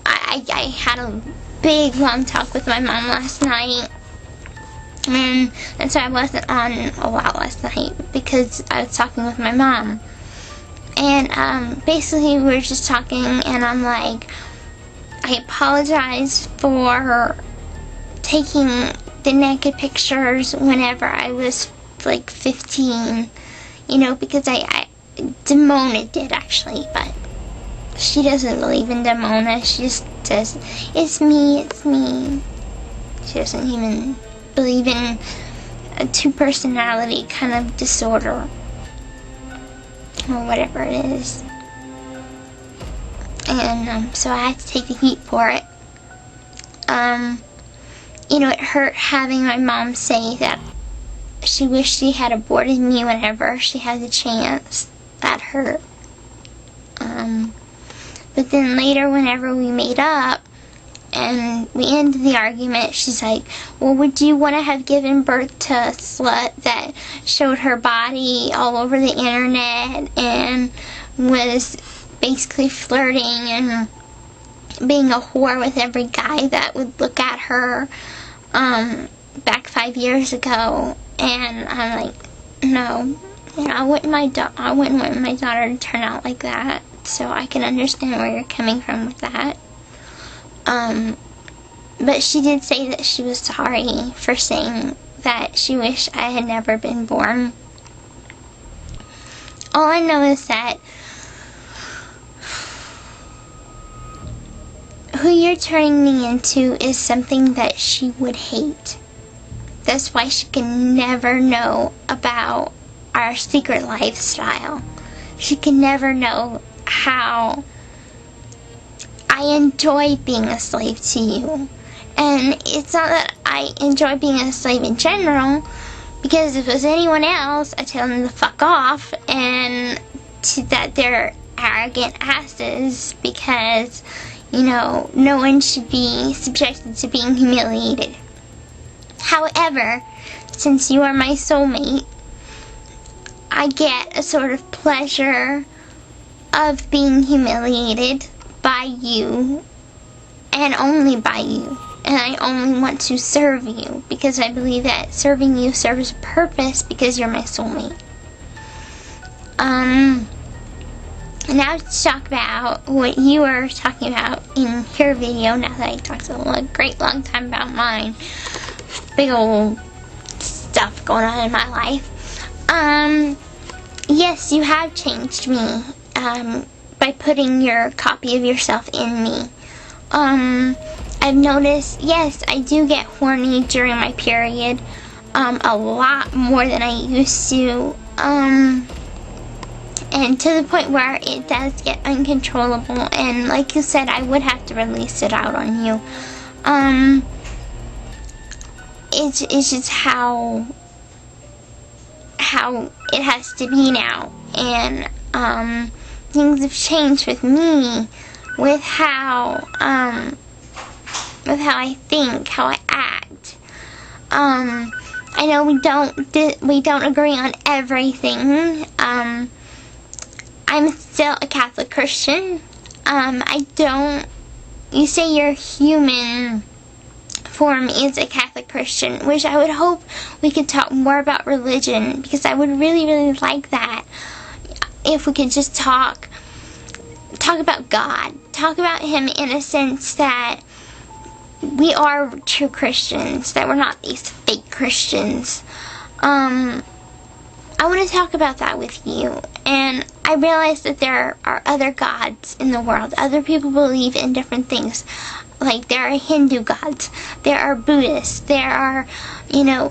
I had a big long talk with my mom last night. And so I wasn't on a lot last night because I was talking with my mom. And basically we were just talking, and I'm like, I apologize for taking the naked pictures whenever I was like 15, you know, because Demona did actually, but she doesn't believe in Demona. She just says, it's me. She doesn't even believe in a two-personality kind of disorder or whatever it is. And so I had to take the heat for it. You know, it hurt having my mom say that she wished she had aborted me whenever she had the chance. That hurt. But then later, whenever we made up and we ended the argument, she's like, well, would you want to have given birth to a slut that showed her body all over the internet and was basically flirting and being a whore with every guy that would look at her back 5 years ago? And I'm like, no, you know, I wouldn't want my daughter to turn out like that. So I can understand where you're coming from with that. But she did say that she was sorry for saying that she wished I had never been born. All I know is that who you're turning me into is something that she would hate. That's why she can never know about our secret lifestyle. She can never know how I enjoy being a slave to you. And it's not that I enjoy being a slave in general, because if it was anyone else, I'd tell them to fuck off and that they're arrogant asses, because, you know, no one should be subjected to being humiliated. However, since you are my soulmate, I get a sort of pleasure of being humiliated by you, and only by you. And I only want to serve you, because I believe that serving you serves a purpose, because you're my soulmate. Now let's talk about what you were talking about in your video, now that I talked a great long time about mine. Big old stuff going on in my life. Yes, you have changed me, by putting your copy of yourself in me. I've noticed, yes, I do get horny during my period, a lot more than I used to, and to the point where it does get uncontrollable, and like you said, I would have to release it out on you. It's just how it has to be now and things have changed with me, with how I think, how I act. I know we don't agree on everything. I'm still a Catholic Christian. You say your human form is a Catholic Christian, which I would hope we could talk more about religion, because I would really, really like that. If we could just talk about God, talk about Him in a sense that we are true Christians, that we're not these fake Christians. I want to talk about that with you. And I realize that there are other gods in the world. Other people believe in different things. Like, there are Hindu gods, there are Buddhists, there are,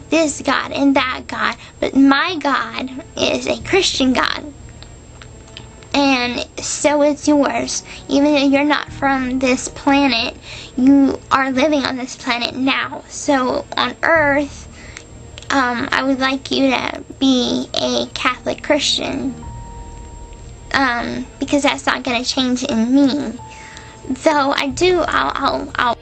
this God and that God. But my God is a Christian God. And so is yours. Even though you're not from this planet, you are living on this planet now. So on Earth, I would like you to be a Catholic Christian, because that's not going to change in me. Though I do, I'll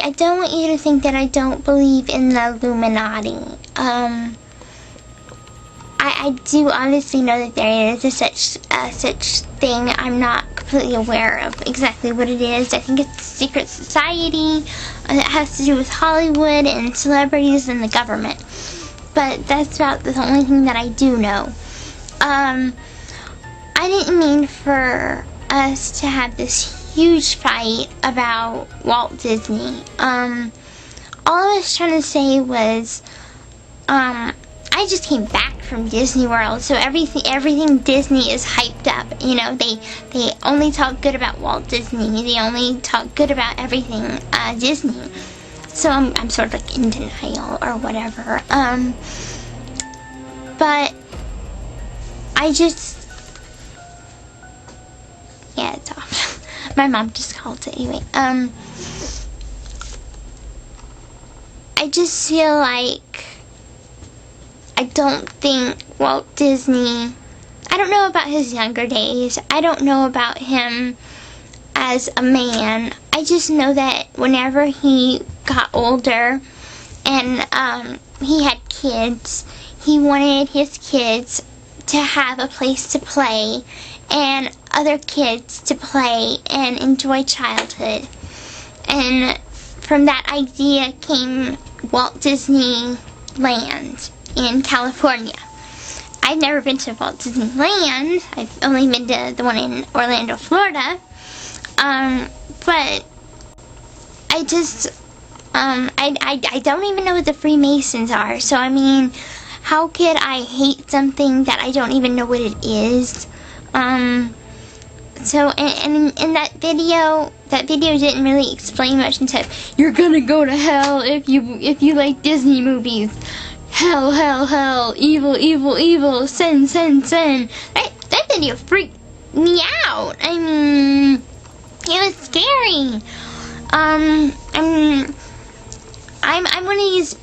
I don't want you to think that I don't believe in the Illuminati. I do honestly know that there is such thing. I'm not completely aware of exactly what it is. I think it's a secret society that has to do with Hollywood and celebrities and the government. But that's about the only thing that I do know. I didn't mean for us to have this huge fight about Walt Disney. All I was trying to say was, I just came back from Disney World, so everything Disney is hyped up. They only talk good about Walt Disney. They only talk good about everything Disney. So I'm sort of like in denial or whatever. But I just, yeah, it's off. My mom just called it anyway. I just feel like I don't think Walt Disney, I don't know about his younger days. I don't know about him as a man. I just know that whenever he got older and he had kids, he wanted his kids to have a place to play and other kids to play and enjoy childhood. And from that idea came Walt Disney Land in California. I've never been to Walt Disney Land. I've only been to the one in Orlando, Florida. But I just, I don't even know what the Freemasons are. So, I mean, how could I hate something that I don't even know what it is? So, and in that video didn't really explain much until, you're gonna go to hell if you like Disney movies. Hell, hell, hell, evil, evil, evil, sin, sin, sin. That video freaked me out. I mean, it was scary. I'm one of these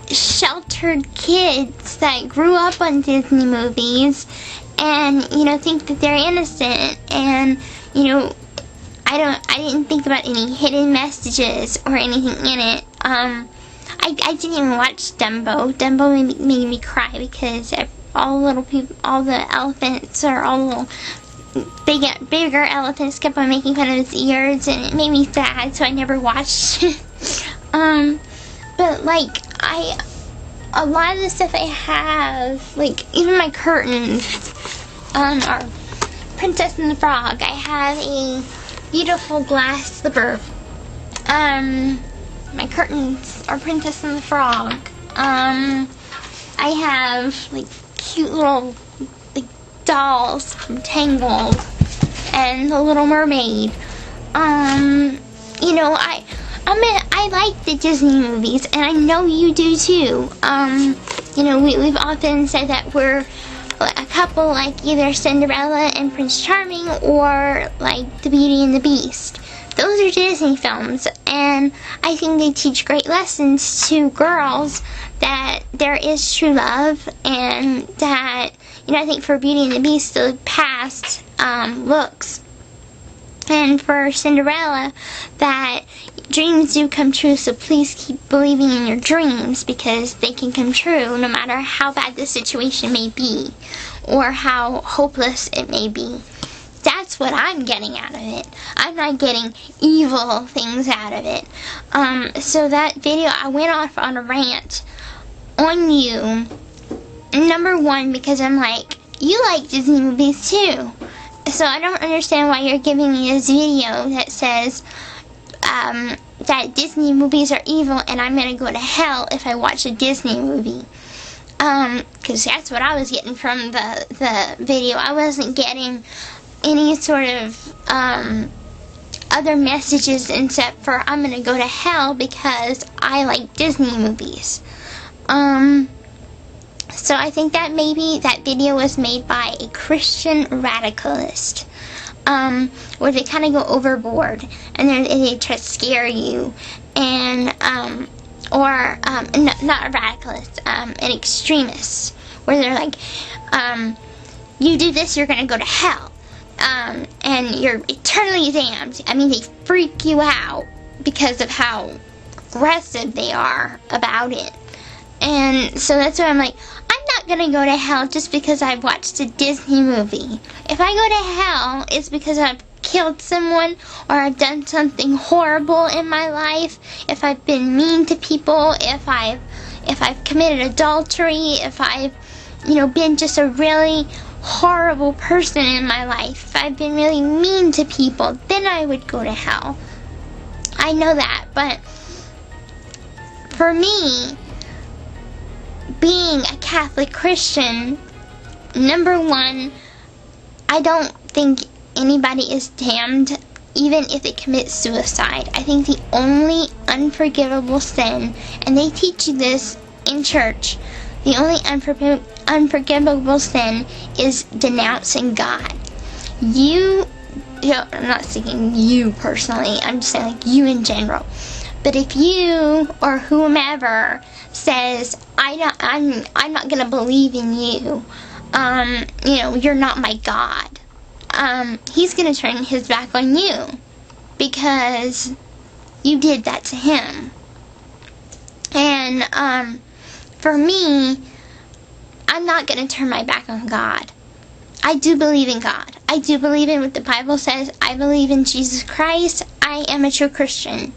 sheltered kids that grew up on Disney movies and, think that they're innocent, and, I didn't think about any hidden messages or anything in it. I didn't even watch Dumbo. Dumbo made me cry because all the elephants, or all the bigger elephants kept on making fun of his ears, and it made me sad, so I never watched it. But a lot of the stuff I have, even my curtains, are Princess and the Frog. I have a beautiful glass slipper. My curtains are Princess and the Frog. I have cute little dolls from Tangled and The Little Mermaid. I like the Disney movies, and I know you do too. We've often said that we're a couple like either Cinderella and Prince Charming or like The Beauty and the Beast. Those are Disney films, and I think they teach great lessons to girls that there is true love, and that, I think for Beauty and the Beast, the past looks. And for Cinderella, that dreams do come true, so please keep believing in your dreams, because they can come true no matter how bad the situation may be, or how hopeless it may be. That's what I'm getting out of it. I'm not getting evil things out of it. So that video, I went off on a rant on you. Number one, because I'm like, you like Disney movies too. So I don't understand why you're giving me this video that says that Disney movies are evil and I'm going to go to hell if I watch a Disney movie. Because that's what I was getting from the video. I wasn't getting any sort of other messages except for I'm gonna go to hell because I like Disney movies. So I think that maybe that video was made by a Christian radicalist, where they kind of go overboard and they try to scare you, and not a radicalist, an extremist, where they're like, you do this, you're gonna go to hell. And you're eternally damned. I mean, they freak you out because of how aggressive they are about it. And so that's why I'm like, I'm not gonna go to hell just because I've watched a Disney movie. If I go to hell, it's because I've killed someone, or I've done something horrible in my life, if I've been mean to people, if I've committed adultery, if I've, been just a really horrible person in my life, if I've been really mean to people, then I would go to hell. I know that, but for me, being a Catholic Christian, number one, I don't think anybody is damned even if they commit suicide. I think the only unforgivable sin, and they teach you this in church, the only unforgivable sin is denouncing God. I'm not saying you personally, I'm just saying like you in general. But if you or whomever says, I'm not gonna believe in you, you're not my God, he's gonna turn his back on you because you did that to him. And for me, I'm not going to turn my back on God. I do believe in God. I do believe in what the Bible says. I believe in Jesus Christ. I am a true Christian.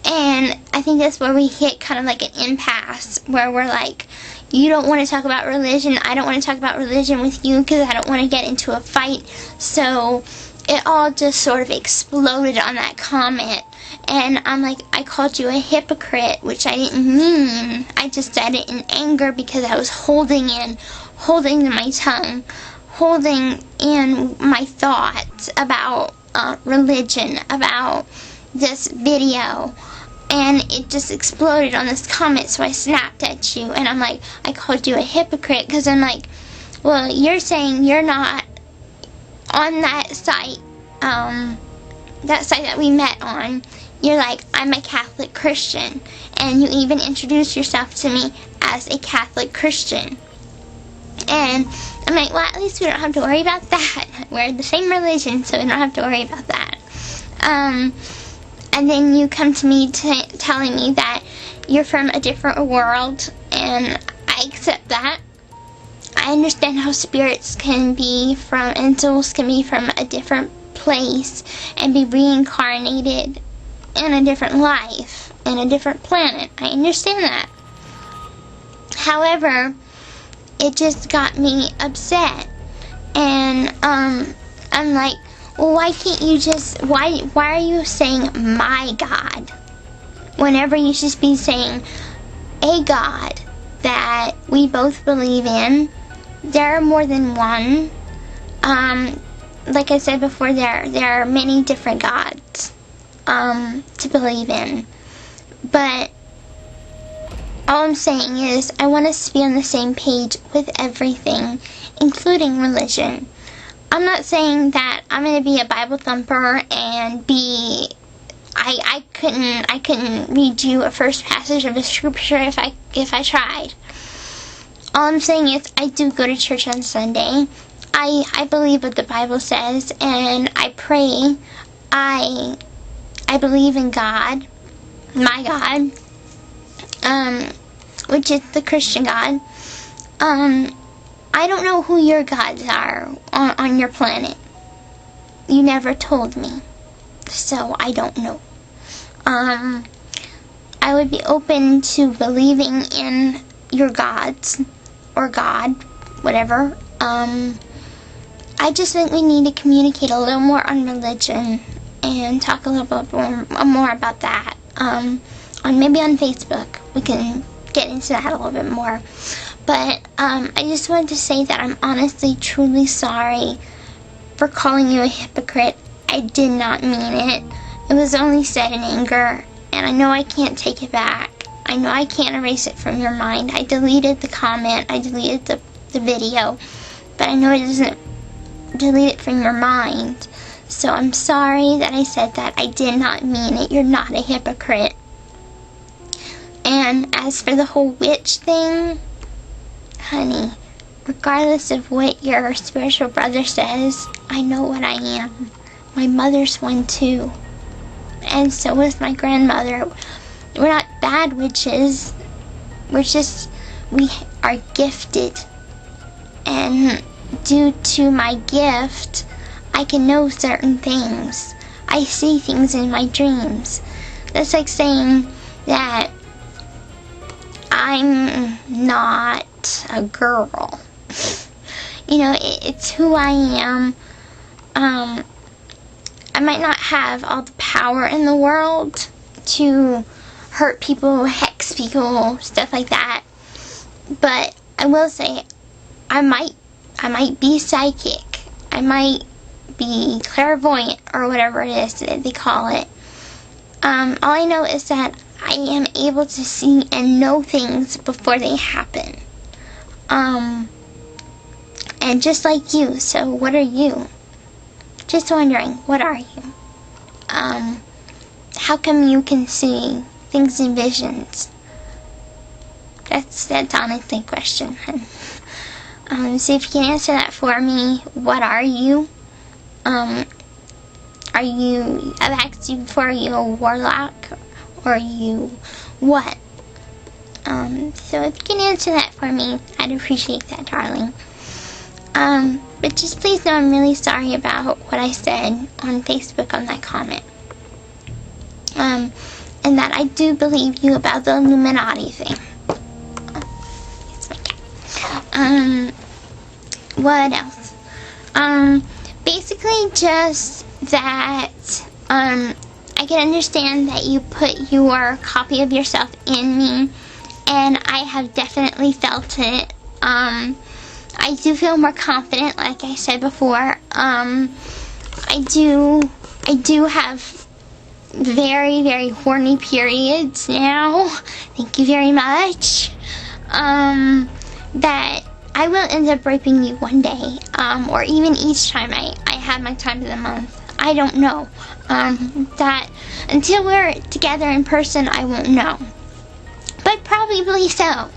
And I think that's where we hit kind of like an impasse, where we're like, you don't want to talk about religion. I don't want to talk about religion with you because I don't want to get into a fight. So it all just sort of exploded on that comment. And I'm like, I called you a hypocrite, which I didn't mean. I just said it in anger because I was holding my tongue, holding in my thoughts about religion, about this video. And it just exploded on this comment, so I snapped at you. And I'm like, I called you a hypocrite because I'm like, well, you're saying you're not on that site that we met on. You're like, I'm a Catholic Christian, and you even introduced yourself to me as a Catholic Christian. And I'm like, well, at least we don't have to worry about that. We're the same religion, so we don't have to worry about that. And then you come to me telling me that you're from a different world, and I accept that. I understand how spirits can be from, and souls can be from a different place and be reincarnated in a different life, in a different planet. I understand that. However, it just got me upset. And I'm like, well, why can't you just, why are you saying my God? Whenever you should be saying a God that we both believe in. There are more than one. Like I said before, there are many different gods to believe in. But all I'm saying is I want us to be on the same page with everything. including religion. I'm not saying that I'm going to be a Bible thumper and be... I couldn't read you a first passage of a scripture if I tried. All I'm saying is I do go to church on Sunday. I believe what the Bible says, and I pray. I believe in God, my God, which is the Christian God. I don't know who your gods are on your planet. You never told me, so I don't know. I would be open to believing in your gods, or God, whatever. I just think we need to communicate a little more on religion and talk a little bit more about that. Maybe on Facebook, we can get into that a little bit more. But I just wanted to say that I'm honestly, truly sorry for calling you a hypocrite. I did not mean it. It was only said in anger, and I know I can't take it back. I know I can't erase it from your mind. I deleted the comment, I deleted the video, but I know it doesn't delete it from your mind. So I'm sorry that I said that. I did not mean it. You're not a hypocrite. And as for the whole witch thing, honey, regardless of what your spiritual brother says, I know what I am. My mother's one too. And so was my grandmother. We're not bad witches. We are gifted. And due to my gift, I can know certain things. I see things in my dreams. That's like saying that I'm not a girl. You know, it's who I am. I might not have all the power in the world to hurt people, hex people, stuff like that. But I will say, I might be psychic. I might be clairvoyant, or whatever it is that they call it. All I know is that I am able to see and know things before they happen. And just like you, so what are you? Just wondering, what are you? How come you can see things in visions? That's honestly a question. So if you can answer that for me, what are you? I've asked you before, are you a warlock? Or are you what? So if you can answer that for me, I'd appreciate that, darling. But just please know I'm really sorry about what I said on Facebook on that comment. And that I do believe you about the Illuminati thing. It's my cat. What else? Basically just that, I can understand that you put your copy of yourself in me, and I have definitely felt it. I do feel more confident, like I said before. I do have very, very horny periods now. Thank you very much. That I will end up raping you one day, or even each time I have my time of the month. I don't know. That until we're together in person, I won't know. But probably so.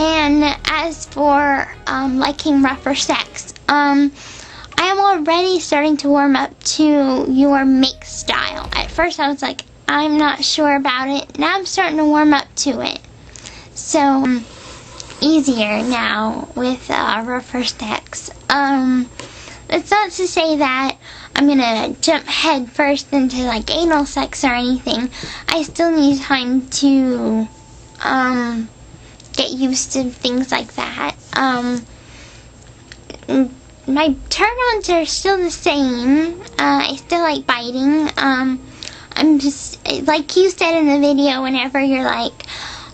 And as for liking rougher sex, I am already starting to warm up to your make style. At first I was like, I'm not sure about it. Now I'm starting to warm up to it. So, easier now with rougher sex. That's not to say that I'm gonna jump head first into like anal sex or anything. I still need time to get used to things like that. My turn-ons are still the same. I still like biting. I'm just, like you said in the video, whenever you're like,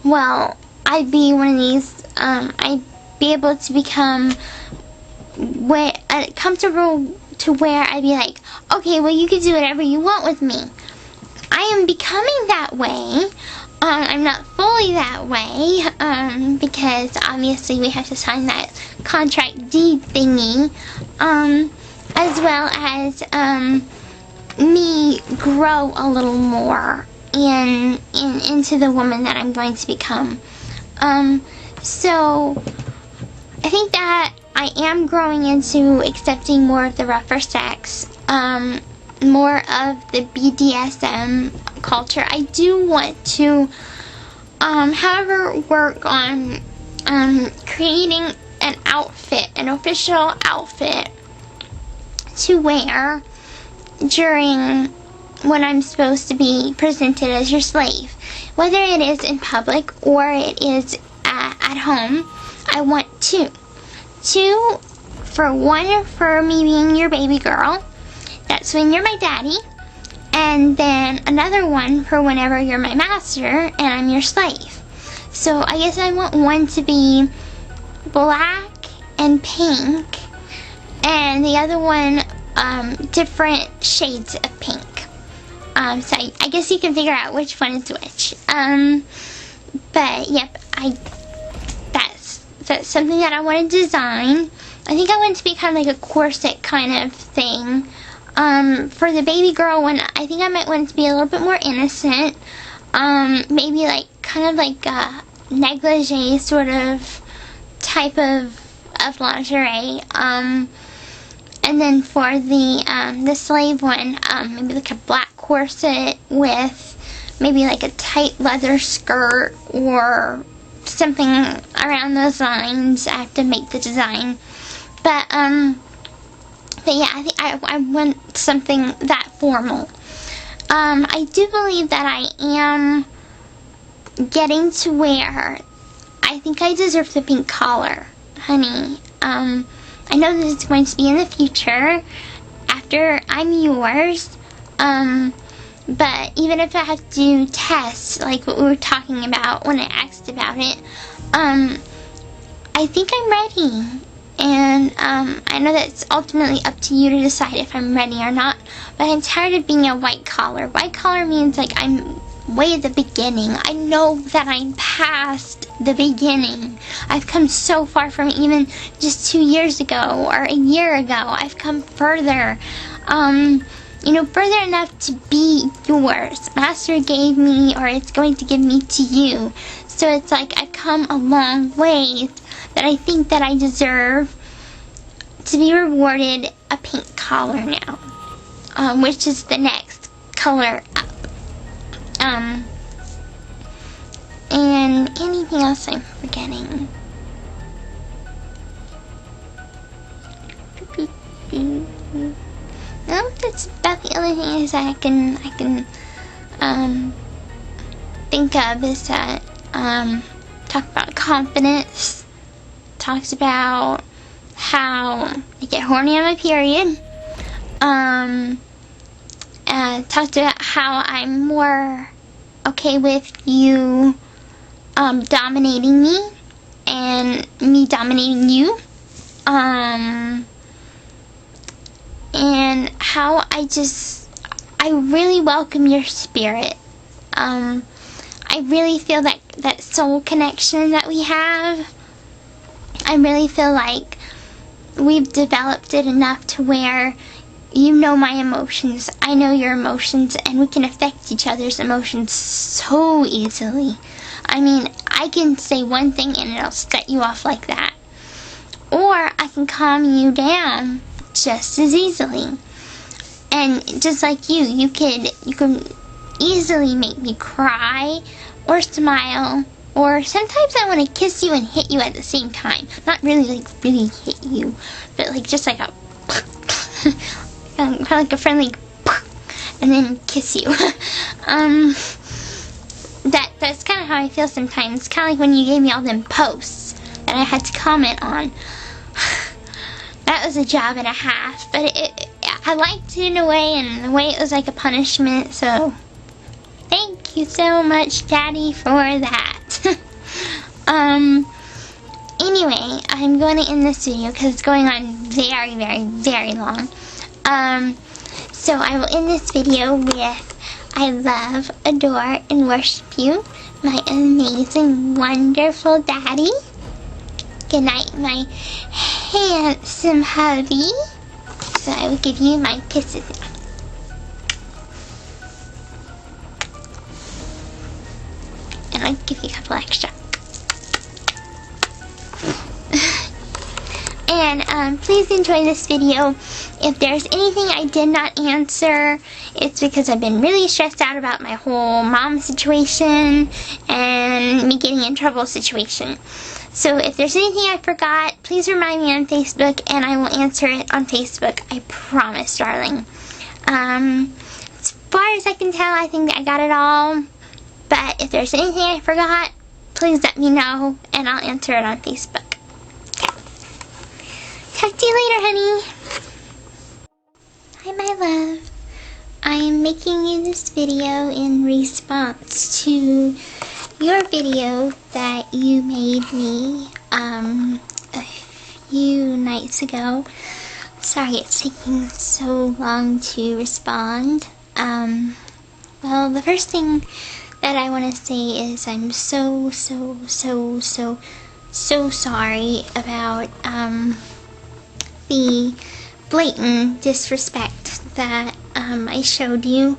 well, I'd be one of these, I'd be able to become comfortable to where I'd be like, okay, well, you can do whatever you want with me. I am becoming that way. I'm not fully that way, because obviously we have to sign that contract deed thingy, as well as, me grow a little more into the woman that I'm going to become. So I think that I am growing into accepting more of the rougher sex, more of the BDSM culture. I do want to, however, work on creating an outfit, an official outfit to wear during when I'm supposed to be presented as your slave. Whether it is in public or it is at home, I want two. Two, for one, for me being your baby girl. That's when you're my daddy. And then another one for whenever you're my master and I'm your slave. So I guess I want one to be black and pink, and the other one different shades of pink. So I guess you can figure out which one is which. But yep, that's something that I want to design. I think I want it to be kind of like a corset kind of thing. For the baby girl one, I think I might want it to be a little bit more innocent. Maybe like kind of like a negligee sort of type of lingerie. And then for the slave one, maybe like a black corset with maybe like a tight leather skirt or something around those lines. I have to make the design. But yeah, I think I want something that formal. I do believe that I am getting to wear, I think I deserve the pink collar, honey. I know this is going to be in the future, after I'm yours, but even if I have to do tests, like what we were talking about when I asked about it, I think I'm ready, and I know that it's ultimately up to you to decide if I'm ready or not, but I'm tired of being a white collar. White collar means like I'm way at the beginning. I know that I'm past the beginning. I've come so far from even just 2 years ago or a year ago. I've come further, further enough to be yours. Master gave me, or it's going to give me to you. So it's like I've come a long way that I think that I deserve to be rewarded a pink collar now, which is the next color up. And anything else I'm forgetting? No, that's about the only thing is I can think of is that talk about confidence, talks about how I get horny on my period, talked about how I'm more okay with you dominating me and me dominating you, and how I really welcome your spirit. I really feel that soul connection that we have. I really feel like we've developed it enough to where you know my emotions, I know your emotions, and we can affect each other's emotions so easily. I mean, I can say one thing and it'll set you off like that. Or I can calm you down just as easily. And just like you can easily make me cry or smile, or sometimes I want to kiss you and hit you at the same time. Not really like really hit you, but like just like a kind of like a friendly and then kiss you. That's kind of how I feel sometimes. Kind of like when you gave me all them posts that I had to comment on. That was a job and a half, but I liked it in a way, and in a way it was like a punishment, so thank you so much, Daddy, for that. Anyway, I'm going to end this video because it's going on very, very, very long. So I will end this video with I love, adore, and worship you, my amazing, wonderful daddy. Good night, my handsome hubby. So I will give you my kisses now. And I'll give you a couple extra. And please enjoy this video. If there's anything I did not answer, it's because I've been really stressed out about my whole mom situation and me getting in trouble situation. So if there's anything I forgot, please remind me on Facebook and I will answer it on Facebook. I promise, darling. As far as I can tell, I think I got it all. But if there's anything I forgot, please let me know and I'll answer it on Facebook. Talk to you later, honey. Hi, my love. I am making you this video in response to your video that you made me a few nights ago. Sorry it's taking so long to respond. Well, the first thing that I want to say is I'm so sorry about the blatant disrespect that I showed you.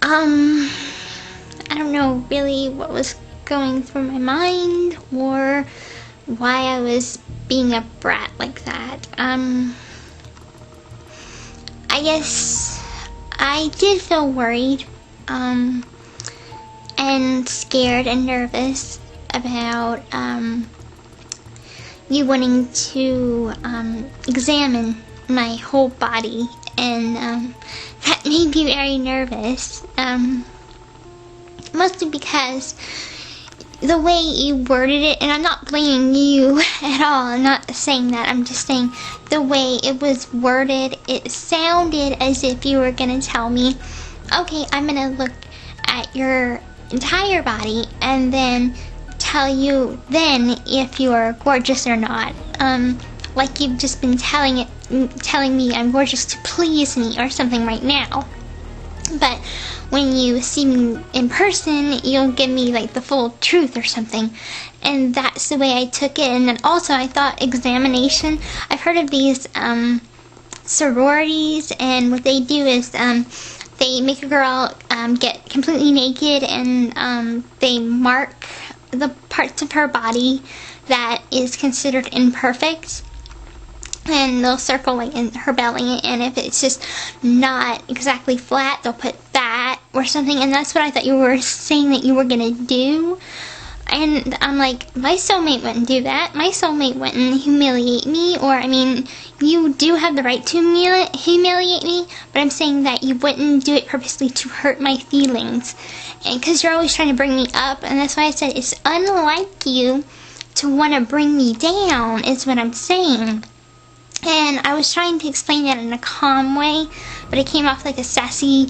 I don't know really what was going through my mind or why I was being a brat like that. I guess I did feel worried and scared and nervous about you wanting to examine my whole body, and that made me very nervous, mostly because the way you worded it, and I'm not blaming you at all, I'm not saying that, I'm just saying the way it was worded, it sounded as if you were gonna tell me, okay, I'm gonna look at your entire body and then tell you then if you're gorgeous or not, like you've just been telling me I'm gorgeous to please me or something right now. But when you see me in person, you'll give me like the full truth or something. And that's the way I took it. And then also I thought examination, I've heard of these sororities, and what they do is they make a girl get completely naked, and they mark the parts of her body that is considered imperfect, and they'll circle like in her belly, and if it's just not exactly flat, they'll put that or something. And that's what I thought you were saying that you were gonna do. And I'm like, my soulmate wouldn't do that. My soulmate wouldn't humiliate me, or I mean, you do have the right to humiliate me, but I'm saying that you wouldn't do it purposely to hurt my feelings, and because you're always trying to bring me up, and that's why I said it's unlike you to want to bring me down, is what I'm saying. And I was trying to explain that in a calm way, but it came off like a sassy,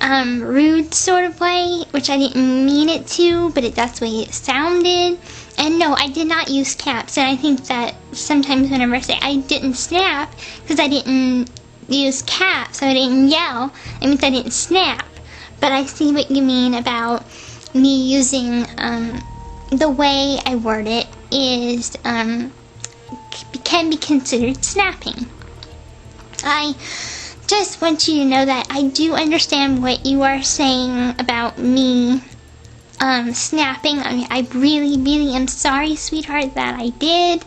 rude sort of way, which I didn't mean it to, but that's the way it sounded. And no, I did not use caps, and I think that sometimes whenever I say I didn't snap, because I didn't use caps, I didn't yell, it means I didn't snap. But I see what you mean about me using, the way I word it is, can be considered snapping. I just want you to know that I do understand what you are saying about me snapping. I mean, I really am sorry, sweetheart, that I did.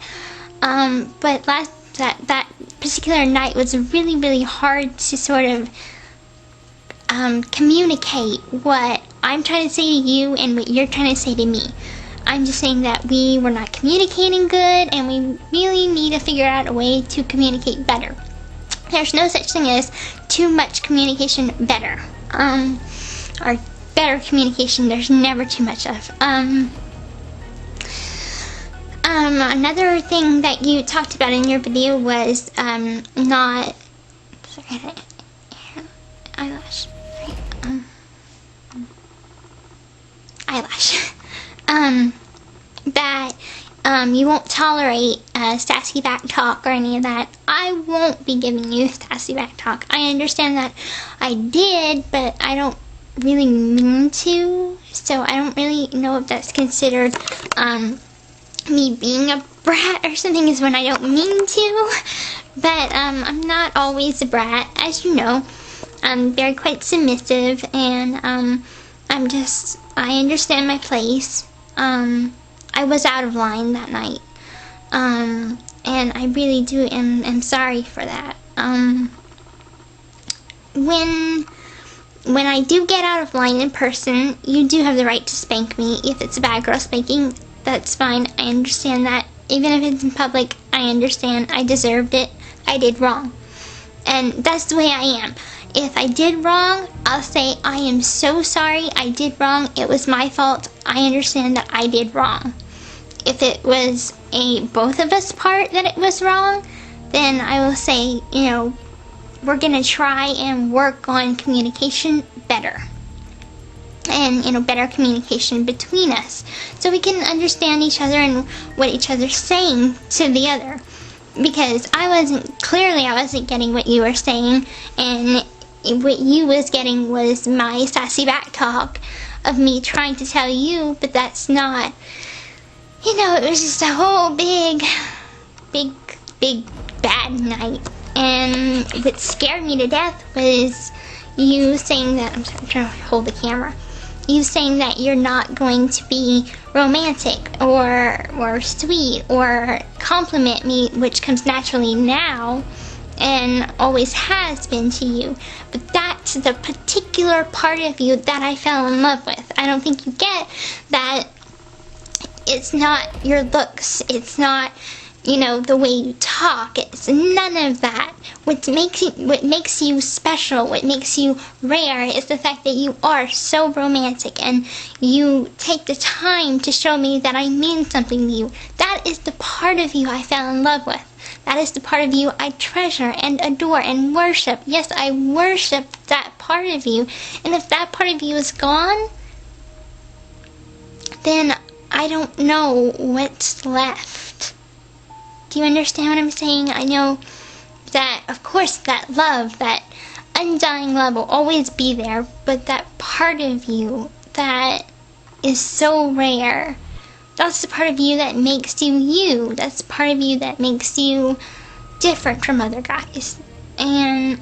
But that particular night was really hard to sort of communicate what I'm trying to say to you and what you're trying to say to me. I'm just saying that we were not communicating good, and we really need to figure out a way to communicate better. There's no such thing as too much communication better. Or better communication, there's never too much of. Another thing that you talked about in your video was, not, sorry, eyelash, eyelash. That you won't tolerate sassy back talk or any of that. I won't be giving you sassy back talk. I understand that I did, but I don't really mean to, so I don't really know if that's considered me being a brat or something, is when I don't mean to. But I'm not always a brat, as you know. I'm very quite submissive, and I understand my place. I was out of line that night, and I really am sorry for that. When I do get out of line in person, you do have the right to spank me. If it's a bad girl spanking, that's fine. I understand that. Even if it's in public, I understand. I deserved it. I did wrong. And that's the way I am. If I did wrong, I'll say, I am so sorry. I did wrong. It was my fault. I understand that I did wrong. If it was a both of us part that it was wrong, then I will say, we're going to try and work on communication better. And, better communication between us. So we can understand each other and what each other's saying to the other. Because I wasn't getting what you were saying. And what you was getting was my sassy back talk of me trying to tell you. But that's not, it was just a whole big bad night. And what scared me to death was you saying that, I'm trying to hold the camera, you saying that you're not going to be romantic or sweet or compliment me, which comes naturally now and always has been to you. But that's the particular part of you that I fell in love with. I don't think you get that it's not your looks, it's not the way you talk. It's none of that. What makes you special, what makes you rare, is the fact that you are so romantic and you take the time to show me that I mean something to you. That is the part of you I fell in love with. That is the part of you I treasure and adore and worship. Yes, I worship that part of you. And if that part of you is gone, then I don't know what's left. Do you understand what I'm saying? I know that, of course, that love, that undying love will always be there, but that part of you that is so rare, that's the part of you that makes you you. That's the part of you that makes you different from other guys. And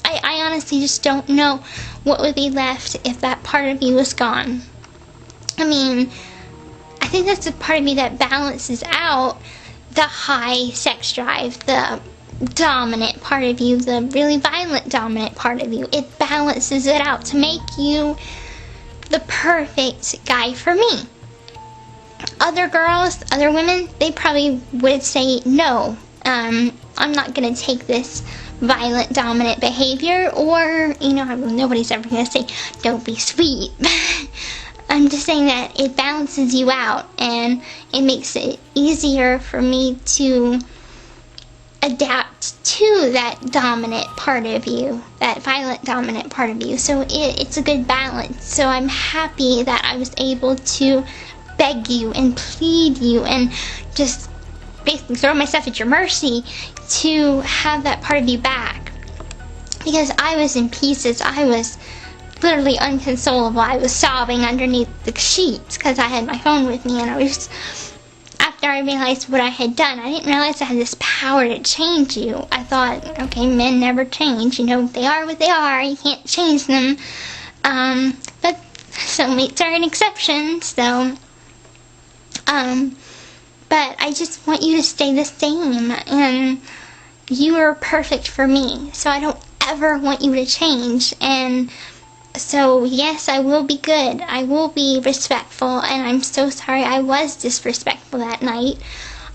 I honestly just don't know what would be left if that part of you was gone. I mean, I think that's the part of me that balances out the high sex drive, the dominant part of you, the really violent dominant part of you. It balances it out to make you the perfect guy for me. Other girls, other women, they probably would say, no, I'm not going to take this violent dominant behavior, or, nobody's ever going to say, don't be sweet. I'm just saying that it balances you out, and it makes it easier for me to adapt to that dominant part of you, that violent dominant part of you. So it's a good balance. So I'm happy that I was able to beg you and plead you and just basically throw myself at your mercy to have that part of you back. Because I was in pieces. I was literally unconsolable. I was sobbing underneath the sheets because I had my phone with me, and after I realized what I had done, I didn't realize I had this power to change you. I thought, okay, men never change, they are what they are, you can't change them, but soulmates are an exception, so, but I just want you to stay the same, and you are perfect for me, so I don't ever want you to change. And so, yes, I will be good. I will be respectful, and I'm so sorry I was disrespectful that night.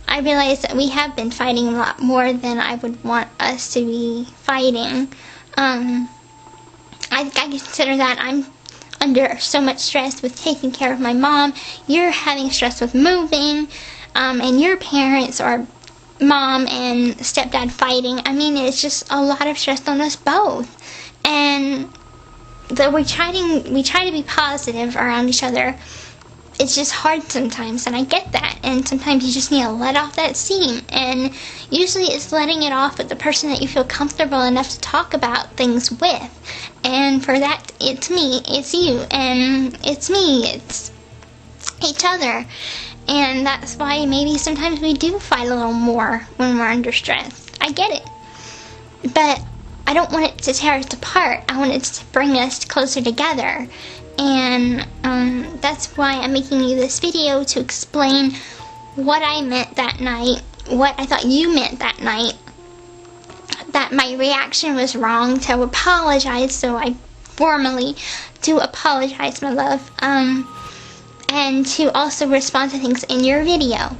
I realize that we have been fighting a lot more than I would want us to be fighting. I consider that I'm under so much stress with taking care of my mom. You're having stress with moving, and your parents or mom and stepdad fighting. I mean, it's just a lot of stress on us both. And though we try to be positive around each other, it's just hard sometimes, and I get that, and sometimes you just need to let off that steam, and usually it's letting it off with the person that you feel comfortable enough to talk about things with, and for that, it's me, it's you, and it's me, it's each other, and that's why maybe sometimes we do fight a little more when we're under stress. I get it, but I don't want it to tear us apart. I want it to bring us closer together. And that's why I'm making you this video, to explain what I meant that night, what I thought you meant that night, that my reaction was wrong, to apologize. So I formally do apologize, my love, and to also respond to things in your video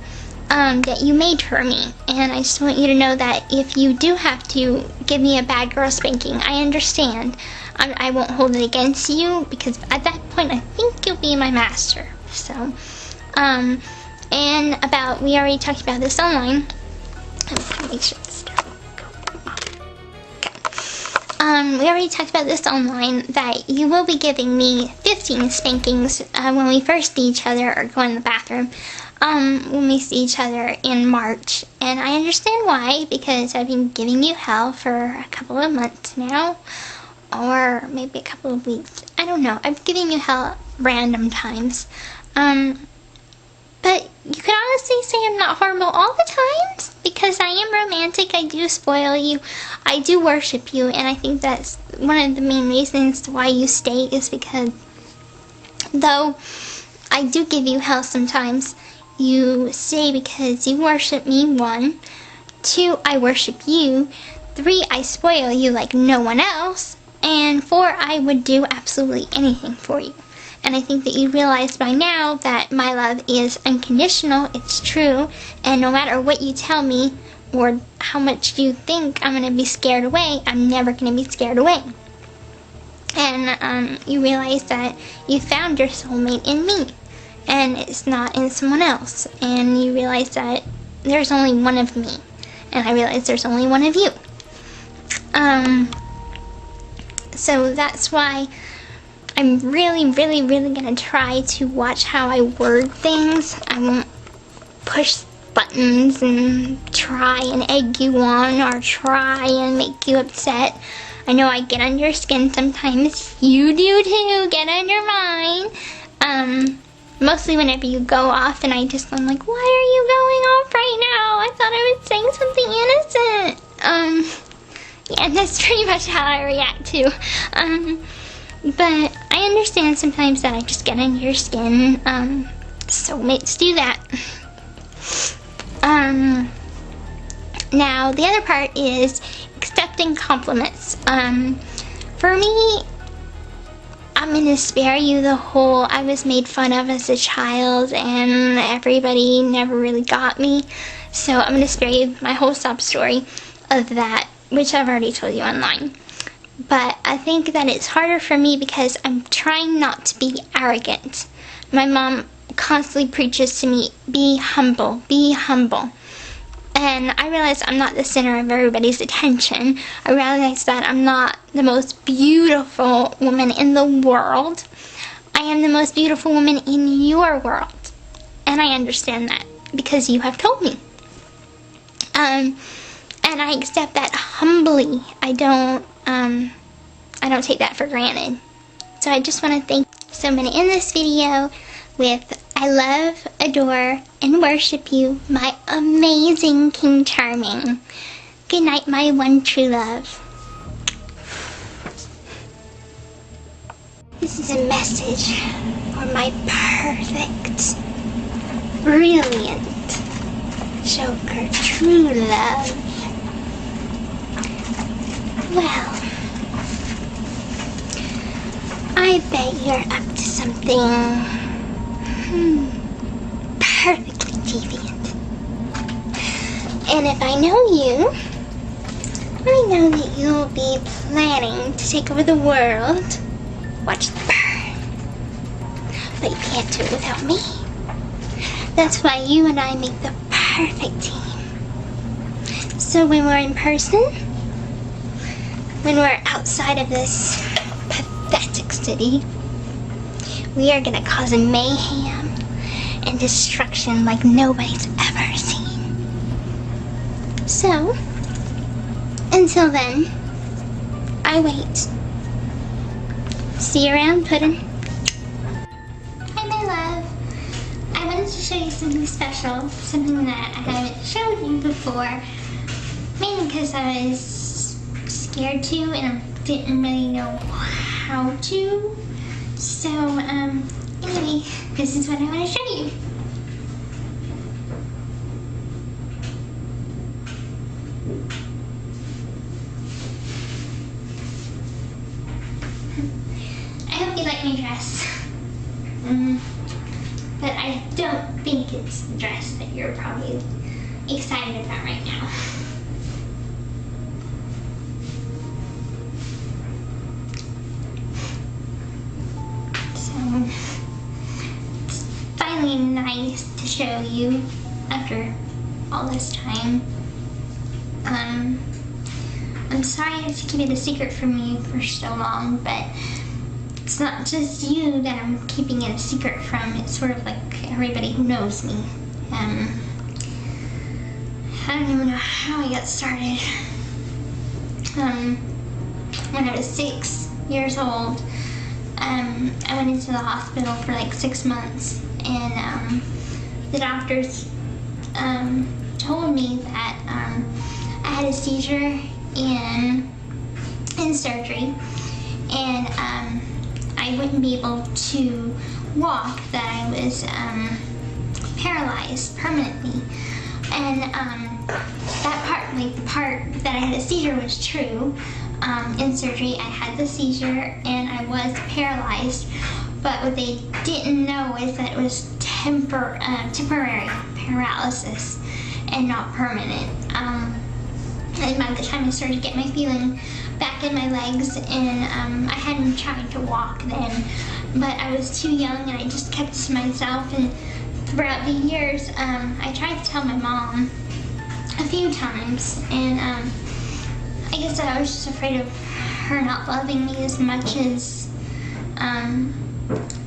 that you made for me. And I just want you to know that if you do have to give me a bad girl spanking, I understand. I won't hold it against you, because at that point I think you'll be my master. So, and about, we already talked about this online. Make sure this we already talked about this online, that you will be giving me 15 spankings when we first see each other or go in the bathroom. When we see each other in March. And I understand why, because I've been giving you hell for a couple of months now, or maybe a couple of weeks. I don't know. I'm giving you hell random times. But you can honestly say I'm not horrible all the times, because I am romantic. I do spoil you. I do worship you, and I think that's one of the main reasons why you stay, is because though I do give you hell sometimes, you stay because you worship me, 1. 2, I worship you. 3, I spoil you like no one else. And 4, I would do absolutely anything for you. And I think that you realize by now that my love is unconditional, it's true, and no matter what you tell me, or how much you think I'm going to be scared away, I'm never going to be scared away. And you realize that you found your soulmate in me, and it's not in someone else. And you realize that there's only one of me, and I realize there's only one of you. So that's why I'm really gonna try to watch how I word things. I won't push buttons and try and egg you on, or try and make you upset. I know I get under your skin sometimes. You do too, get under mine. Mostly whenever you go off, and I'm like, why are you going off right now? I thought I was saying something innocent. Yeah, that's pretty much how I react to. But I understand sometimes that I just get under your skin. Soulmates do that. Now, the other part is accepting compliments. For me, I'm gonna spare you the whole I was made fun of as a child and everybody never really got me. So I'm gonna spare you my whole sob story of that, which I've already told you online. But I think that it's harder for me because I'm trying not to be arrogant. My mom constantly preaches to me, be humble, be humble. And I realize I'm not the center of everybody's attention. I realize that I'm not the most beautiful woman in the world. I am the most beautiful woman in your world. And I understand that because you have told me. And I accept that humbly. I don't take that for granted. So I just want to thank you. So I'm going to end this video with I love, adore, and worship you, my amazing King Charming. Good night, my one true love. This is a message for my perfect, brilliant, Joker true love. Well, I bet you're up to something perfectly deviant. And if I know you, I know that you'll be planning to take over the world. Watch the burn. But you can't do it without me. That's why you and I make the perfect team. So when we're in person, when we're outside of this pathetic city, we are gonna cause mayhem and destruction like nobody's ever seen. So, until then, I wait. See you around, Puddin'. Hi, my love. I wanted to show you something special, something that I haven't showed you before, mainly because I was scared to and I didn't really know how to. So, anyway, this is what I want to show you. I hope you like my dress. But I don't think it's the dress that you're probably excited about right now. So, it's finally nice to show you after all this time. I'm sorry I had to keep it a secret from you for so long, but it's not just you that I'm keeping it a secret from. It's sort of like everybody who knows me. I don't even know how I got started. When I was 6 years old, I went into the hospital for like 6 months, and the doctors told me that I had a seizure in surgery, and I wouldn't be able to walk, that I was paralyzed permanently. And that part, like the part that I had a seizure, was true. In surgery, I had the seizure and I was paralyzed, but what they didn't know is that it was temporary paralysis and not permanent. And by the time I started to get my feeling back in my legs, and I hadn't tried to walk then, but I was too young and I just kept it to myself. And throughout the years, I tried to tell my mom a few times, and I guess I was just afraid of her not loving me as much as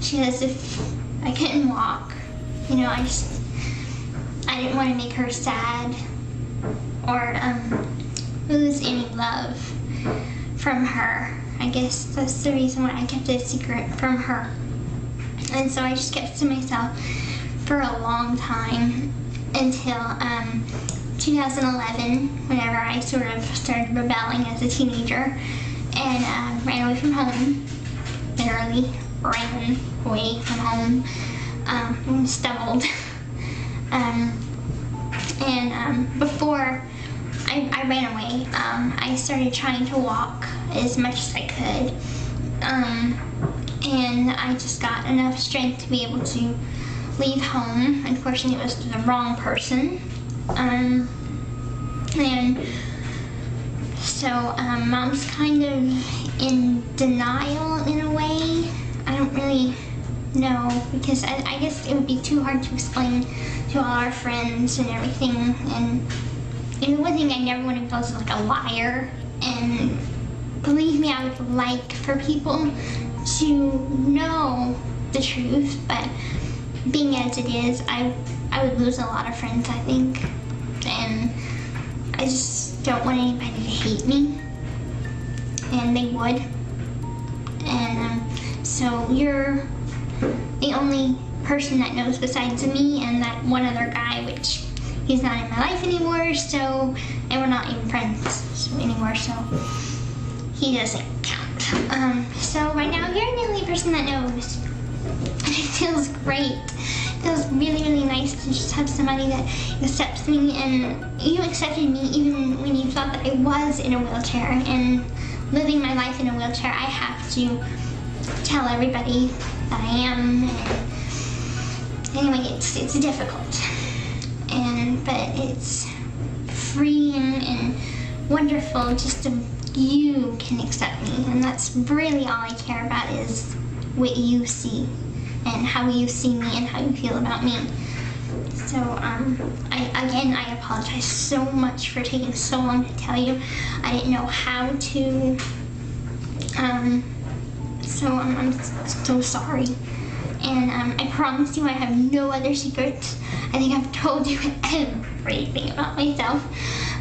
she does if I couldn't walk. You know, I didn't want to make her sad or lose any love from her. I guess that's the reason why I kept it a secret from her. And so I just kept it to myself for a long time until 2011, whenever I sort of started rebelling as a teenager and ran away from home. Literally ran away from home and stumbled. Before I ran away, I started trying to walk as much as I could, and I just got enough strength to be able to leave home. Unfortunately, it was the wrong person, and so Mom's kind of in denial in a way. I don't really know, because I guess it would be too hard to explain to all our friends and everything. And the one thing I never wanted to feel is like a liar. And believe me, I would like for people to know the truth, but being as it is, I would lose a lot of friends, I think. And I just don't want anybody to hate me, and they would. And so you're the only person that knows besides me and that one other guy, which he's not in my life anymore, so, and we're not even friends anymore, so he doesn't count. So right now you're the only person that knows, and it feels great. It feels really, really nice to just have somebody that accepts me, and you accepted me even when you thought that I was in a wheelchair. And living my life in a wheelchair, I have to tell everybody that I am. Anyway, it's difficult, but it's freeing and wonderful just to you can accept me, and that's really all I care about, is what you see and how you see me and how you feel about me. So I apologize so much for taking so long to tell you. I didn't know how to, so I'm so sorry. And I promise you I have no other secrets. I think I've told you everything about myself.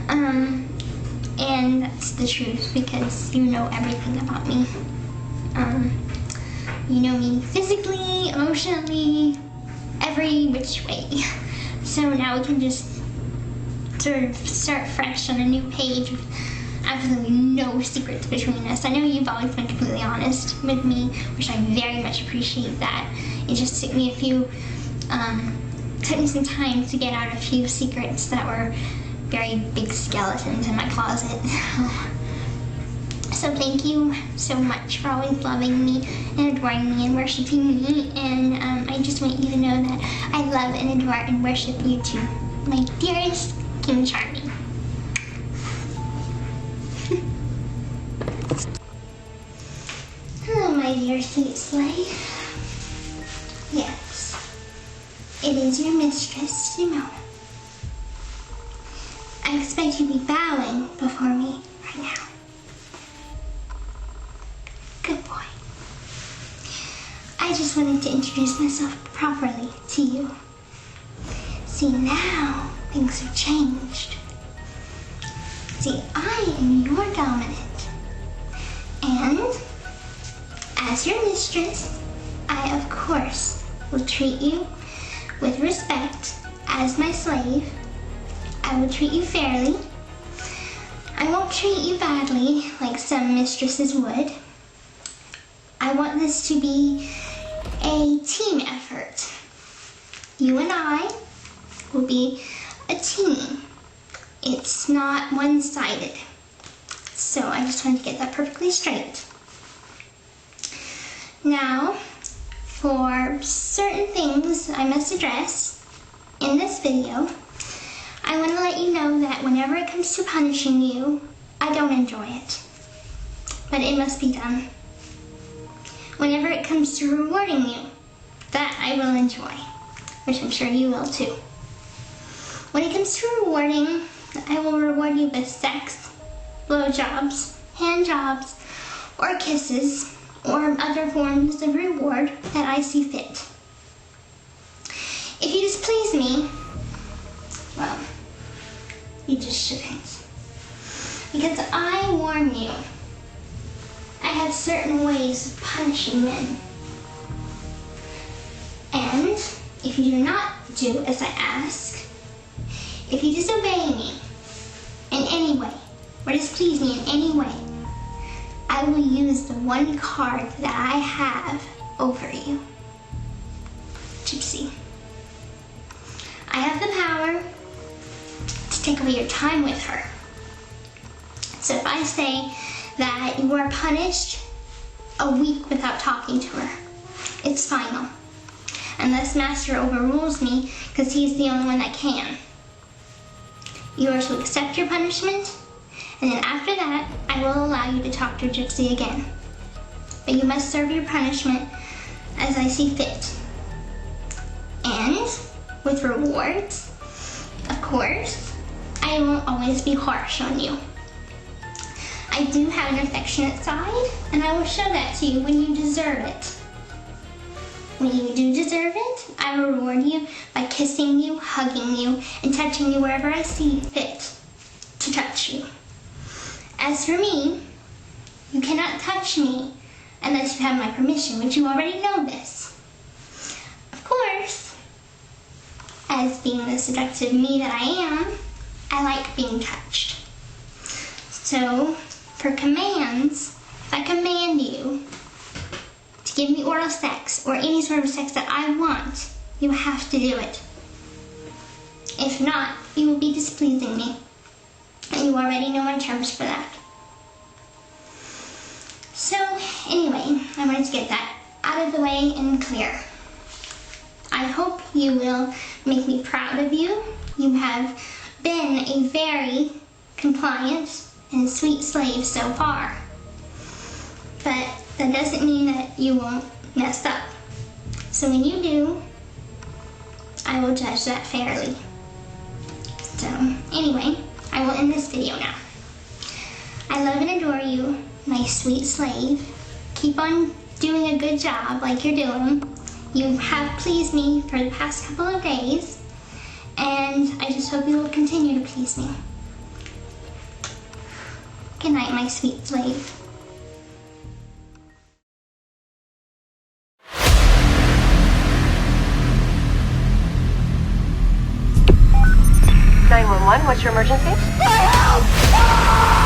And that's the truth because you know everything about me. You know me physically, emotionally, every which way. So now we can just sort of start fresh on a new page with absolutely no secrets between us. I know you've always been completely honest with me, which I very much appreciate that. It just took me some time to get out a few secrets that were very big skeletons in my closet. So thank you so much for always loving me and adoring me and worshiping me. And I just want you to know that I love and adore and worship you too, my dearest King Charming. Hello, my dear sweet slave. Yes, it is your mistress, Simona. I expect you to be bowing before me right now. Good boy. I just wanted to introduce myself properly to you. See, now things have changed. See, I am your dominant. And as your mistress, I of course will treat you with respect as my slave. I will treat you fairly. I won't treat you badly like some mistresses would. I want this to be a team effort. You and I will be a team. It's not one-sided. So I just wanted to get that perfectly straight. Now, for certain things I must address in this video, I want to let you know that whenever it comes to punishing you, I don't enjoy it. But it must be done. Whenever it comes to rewarding you, that I will enjoy, which I'm sure you will too. When it comes to rewarding, I will reward you with sex, blowjobs, hand jobs, or kisses, or other forms of reward that I see fit. If you displease me, well, you just shouldn't. Because I warn you, I have certain ways of punishing men. And if you do not do as I ask, if you disobey me in any way, or displease me in any way, I will use the one card that I have over you. Gypsy. I have the power to take away your time with her. So if I say that you are punished a week without talking to her, it's final. Unless Master overrules me, because he's the only one that can. You are to accept your punishment, and then after that, I will allow you to talk to Gypsy again. But you must serve your punishment as I see fit. And with rewards, of course, I won't always be harsh on you. I do have an affectionate side, and I will show that to you when you deserve it. When you do deserve it, I will reward you by kissing you, hugging you, and touching you wherever I see fit to touch you. As for me, you cannot touch me unless you have my permission, which you already know this. Of course, as being the seductive me that I am, I like being touched. So, for commands, if I command you to give me oral sex or any sort of sex that I want, you have to do it. If not, you will be displeasing me. And you already know my terms for that. So, anyway, I wanted to get that out of the way and clear. I hope you will make me proud of you. You have been a very compliant and sweet slave so far. But that doesn't mean that you won't mess up. So when you do, I will judge that fairly. So, anyway, I will end this video now. I love and adore you, my sweet slave. Keep on doing a good job like you're doing. You have pleased me for the past couple of days, and I just hope you will continue to please me. Good night, my sweet slave. 911, what's your emergency? Help!